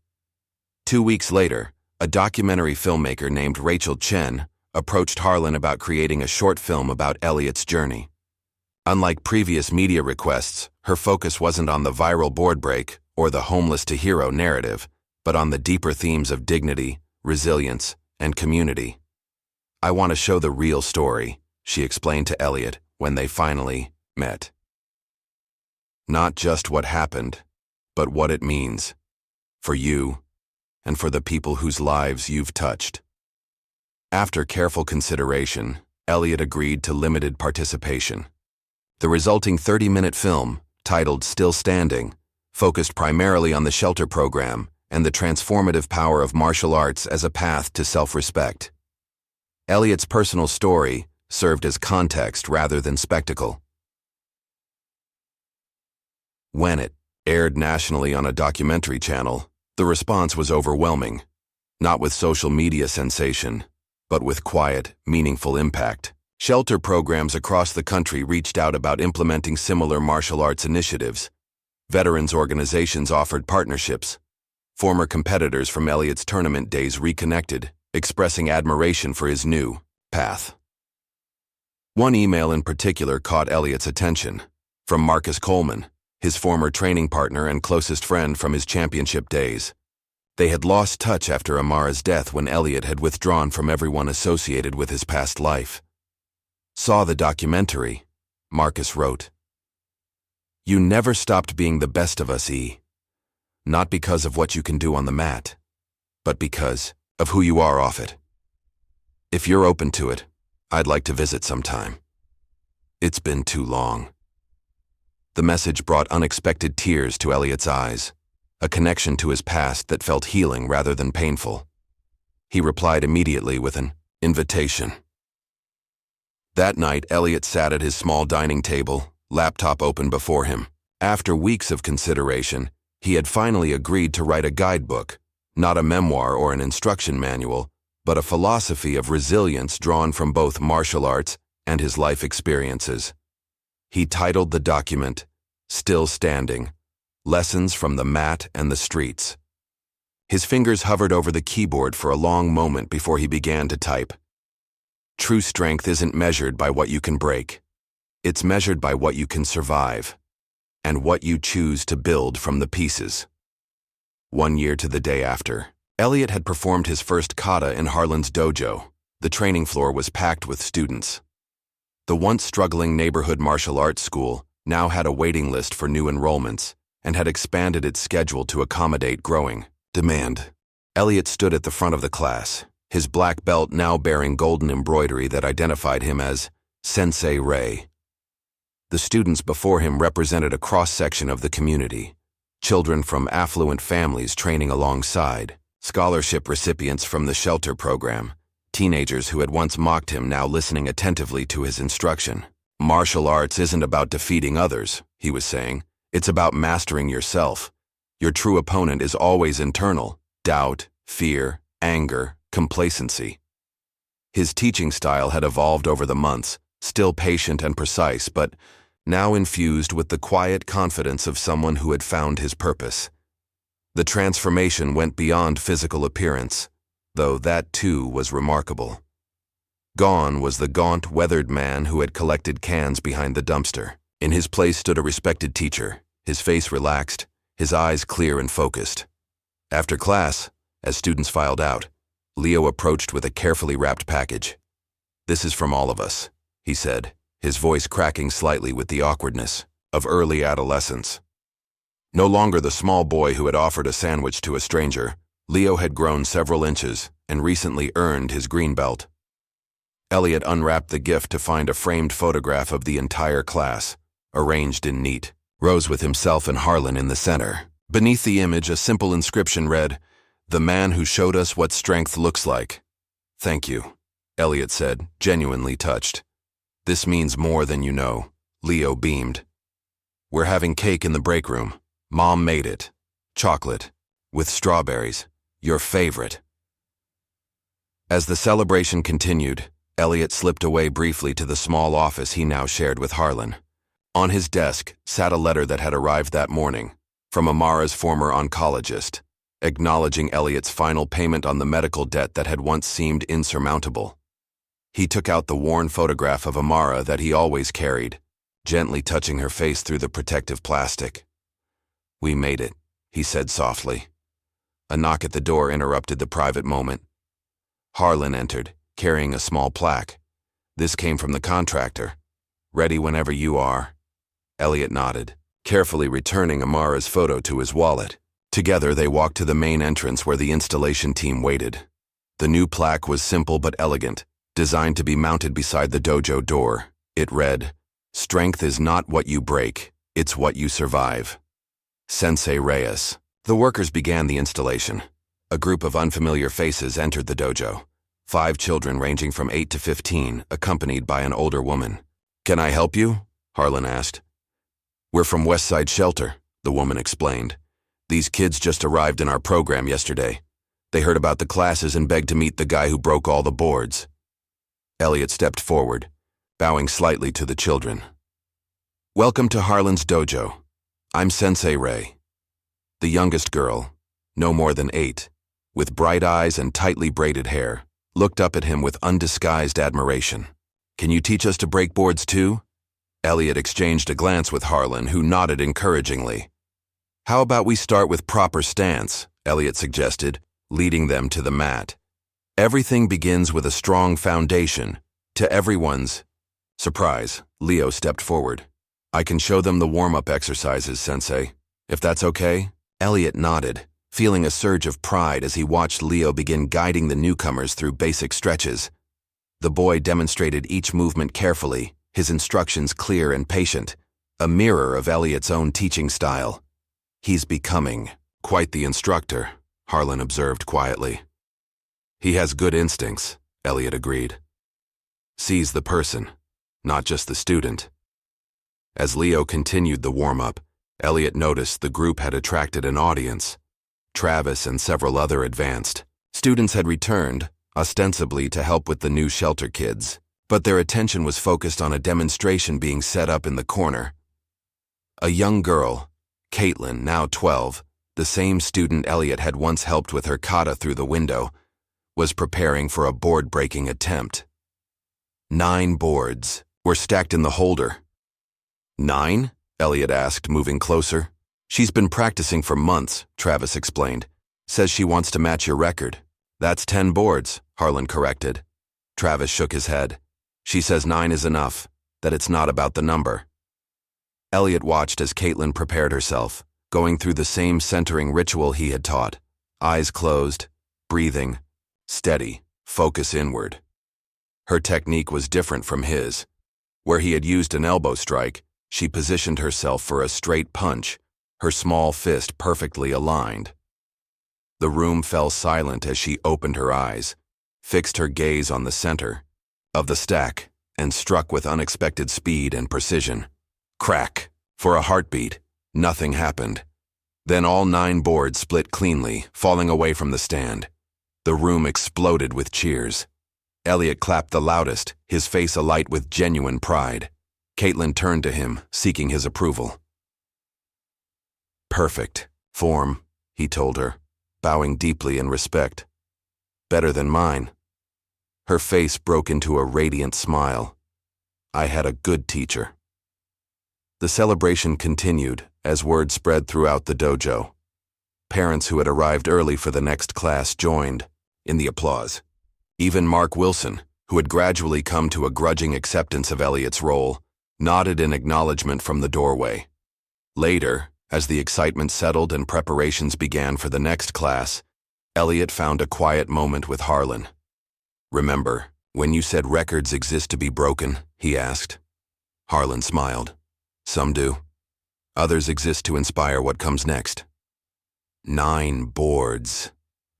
A: 2 weeks later, a documentary filmmaker named Rachel Chen approached Harlan about creating a short film about Elliot's journey. Unlike previous media requests, her focus wasn't on the viral board break or the homeless-to-hero narrative, but on the deeper themes of dignity, resilience, and community. "I want to show the real story," she explained to Elliot when they finally met. "Not just what happened, but what it means. For you, and for the people whose lives you've touched." After careful consideration, Elliot agreed to limited participation. The resulting 30-minute film, titled Still Standing, focused primarily on the shelter program and the transformative power of martial arts as a path to self-respect. Elliot's personal story served as context rather than spectacle. When it aired nationally on a documentary channel, the response was overwhelming, not with social media sensation, but with quiet, meaningful impact. Shelter programs across the country reached out about implementing similar martial arts initiatives. Veterans organizations offered partnerships. Former competitors from Elliot's tournament days reconnected, expressing admiration for his new path. One email in particular caught Elliot's attention, from Marcus Coleman, his former training partner and closest friend from his championship days. They had lost touch after Amara's death when Elliot had withdrawn from everyone associated with his past life. "Saw the documentary," Marcus wrote. "You never stopped being the best of us, E. Not because of what you can do on the mat, but because of who you are off it. If you're open to it, I'd like to visit sometime. It's been too long." The message brought unexpected tears to Elliot's eyes, a connection to his past that felt healing rather than painful. He replied immediately with an invitation. That night, Elliot sat at his small dining table, laptop open before him. After weeks of consideration, he had finally agreed to write a guidebook, not a memoir or an instruction manual, but a philosophy of resilience drawn from both martial arts and his life experiences. He titled the document, Still Standing, Lessons from the Mat and the Streets. His fingers hovered over the keyboard for a long moment before he began to type. "True strength isn't measured by what you can break. It's measured by what you can survive, and what you choose to build from the pieces." 1 year to the day after, Elliot had performed his first kata in Harlan's dojo. The training floor was packed with students. The once struggling neighborhood martial arts school now had a waiting list for new enrollments and had expanded its schedule to accommodate growing demand. Elliot stood at the front of the class, his black belt now bearing golden embroidery that identified him as Sensei Ray. The students before him represented a cross-section of the community, children from affluent families training alongside, scholarship recipients from the shelter program, teenagers who had once mocked him now listening attentively to his instruction. "Martial arts isn't about defeating others," he was saying. "It's about mastering yourself. Your true opponent is always internal: doubt, fear, anger, complacency." His teaching style had evolved over the months, still patient and precise, but now infused with the quiet confidence of someone who had found his purpose. The transformation went beyond physical appearance, though that too was remarkable. Gone was the gaunt, weathered man who had collected cans behind the dumpster. In his place stood a respected teacher, his face relaxed, his eyes clear and focused. After class, as students filed out, Leo approached with a carefully wrapped package. "This is from all of us," he said, his voice cracking slightly with the awkwardness of early adolescence. No longer the small boy who had offered a sandwich to a stranger, Leo had grown several inches and recently earned his green belt. Elliot unwrapped the gift to find a framed photograph of the entire class, arranged in neat rows with himself and Harlan in the center. Beneath the image, a simple inscription read, "The man who showed us what strength looks like." "Thank you," Elliot said, genuinely touched. "This means more than you know," Leo beamed. "We're having cake in the break room. Mom made it. Chocolate. With strawberries. Your favorite." As the celebration continued, Elliot slipped away briefly to the small office he now shared with Harlan. On his desk sat a letter that had arrived that morning from Amara's former oncologist, acknowledging Elliot's final payment on the medical debt that had once seemed insurmountable. He took out the worn photograph of Amara that he always carried, gently touching her face through the protective plastic. "We made it," he said softly. A knock at the door interrupted the private moment. Harlan entered, carrying a small plaque. "This came from the contractor. Ready whenever you are." Elliot nodded, carefully returning Amara's photo to his wallet. Together they walked to the main entrance where the installation team waited. The new plaque was simple but elegant, designed to be mounted beside the dojo door. It read, "Strength is not what you break, it's what you survive." Sensei Reyes. The workers began the installation. A group of unfamiliar faces entered the dojo. 5 children ranging from 8 to 15, accompanied by an older woman. "Can I help you?" Harlan asked. "We're from Westside Shelter," the woman explained. "These kids just arrived in our program yesterday. They heard about the classes and begged to meet the guy who broke all the boards." Elliot stepped forward, bowing slightly to the children. "Welcome to Harlan's dojo. I'm Sensei Ray." The youngest girl, no more than 8, with bright eyes and tightly braided hair, looked up at him with undisguised admiration. "Can you teach us to break boards too?" Elliot exchanged a glance with Harlan, who nodded encouragingly. "How about we start with proper stance?" Elliot suggested, leading them to the mat. "Everything begins with a strong foundation." To everyone's surprise, Leo stepped forward. "I can show them the warm-up exercises, Sensei, if that's okay?" Elliot nodded, feeling a surge of pride as he watched Leo begin guiding the newcomers through basic stretches. The boy demonstrated each movement carefully, his instructions clear and patient, a mirror of Elliot's own teaching style. "He's becoming quite the instructor," Harlan observed quietly. "He has good instincts," Elliot agreed. "Sees the person, not just the student." As Leo continued the warm-up, Elliot noticed the group had attracted an audience. Travis and several other advanced students had returned, ostensibly to help with the new shelter kids, but their attention was focused on a demonstration being set up in the corner. A young girl, Caitlin, now 12, the same student Elliot had once helped with her kata through the window, was preparing for a board-breaking attempt. 9 boards were stacked in the holder. "9?" Elliot asked, moving closer. "She's been practicing for months," Travis explained. "Says she wants to match your record." "That's 10 boards, Harlan corrected. Travis shook his head. "She says 9 is enough, that it's not about the number." Elliot watched as Caitlin prepared herself, going through the same centering ritual he had taught. Eyes closed, breathing, steady, focus inward. Her technique was different from his. Where he had used an elbow strike, she positioned herself for a straight punch, her small fist perfectly aligned. The room fell silent as she opened her eyes, fixed her gaze on the center of the stack, and struck with unexpected speed and precision. Crack! For a heartbeat, nothing happened. Then all 9 boards split cleanly, falling away from the stand. The room exploded with cheers. Elliot clapped the loudest, his face alight with genuine pride. Caitlin turned to him, seeking his approval. "Perfect form," he told her, bowing deeply in respect. "Better than mine." Her face broke into a radiant smile. "I had a good teacher." The celebration continued as word spread throughout the dojo. Parents who had arrived early for the next class joined in the applause. Even Mark Wilson, who had gradually come to a grudging acceptance of Elliot's role, nodded in acknowledgement from the doorway. Later, as the excitement settled and preparations began for the next class, Elliot found a quiet moment with Harlan. "Remember, when you said records exist to be broken?" he asked. Harlan smiled. "Some do. Others exist to inspire what comes next." 9 boards,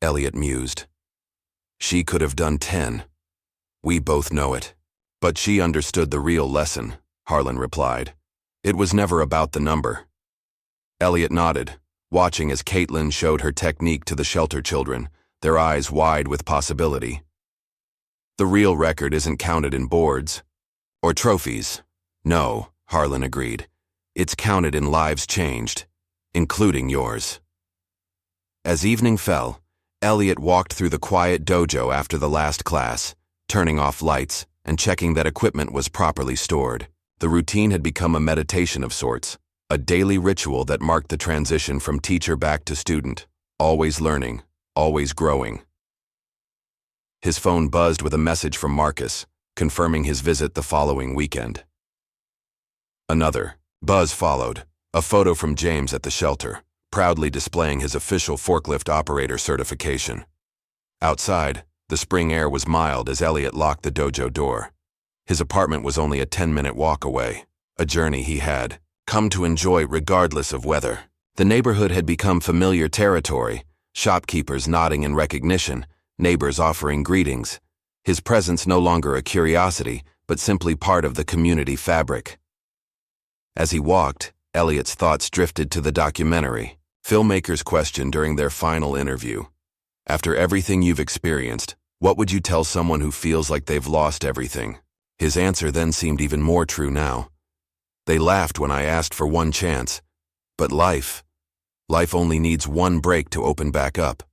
A: Elliot mused. She could have done 10. We both know it. But she understood the real lesson, Harlan replied. It was never about the number. Elliot nodded, watching as Caitlin showed her technique to the shelter children, their eyes wide with possibility. The real record isn't counted in boards or trophies. No, Harlan agreed. It's counted in lives changed, including yours. As evening fell, Elliot walked through the quiet dojo after the last class, turning off lights and checking that equipment was properly stored. The routine had become a meditation of sorts, a daily ritual that marked the transition from teacher back to student, always learning, always growing. His phone buzzed with a message from Marcus, confirming his visit the following weekend. Another buzz followed, a photo from James at the shelter, proudly displaying his official forklift operator certification. Outside, the spring air was mild as Elliot locked the dojo door. His apartment was only a 10-minute walk away, a journey he had come to enjoy regardless of weather. The neighborhood had become familiar territory, shopkeepers nodding in recognition, neighbors offering greetings. His presence no longer a curiosity, but simply part of the community fabric. As he walked, Elliot's thoughts drifted to the documentary, filmmakers' question during their final interview. After everything you've experienced, what would you tell someone who feels like they've lost everything? His answer then seemed even more true now. They laughed when I asked for one chance, but life only needs one break to open back up.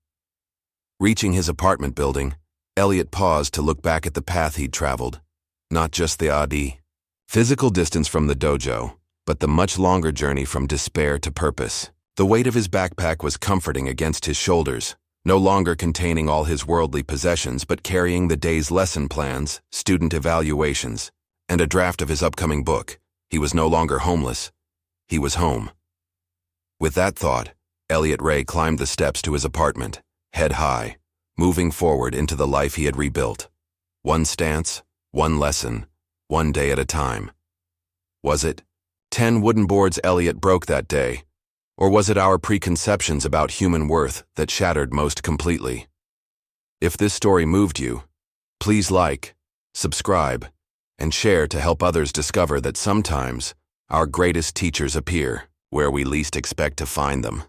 A: Reaching his apartment building, Elliot paused to look back at the path he'd traveled, not just the physical distance from the dojo, but the much longer journey from despair to purpose. The weight of his backpack was comforting against his shoulders, no longer containing all his worldly possessions but carrying the day's lesson plans, student evaluations, and a draft of his upcoming book. He was no longer homeless. He was home. With that thought, Elliot Ray climbed the steps to his apartment, head high, moving forward into the life he had rebuilt. One stance, one lesson, one day at a time. Was it 10 wooden boards Elliot broke that day? Or was it our preconceptions about human worth that shattered most completely? If this story moved you, please like, subscribe, and share to help others discover that sometimes our greatest teachers appear where we least expect to find them.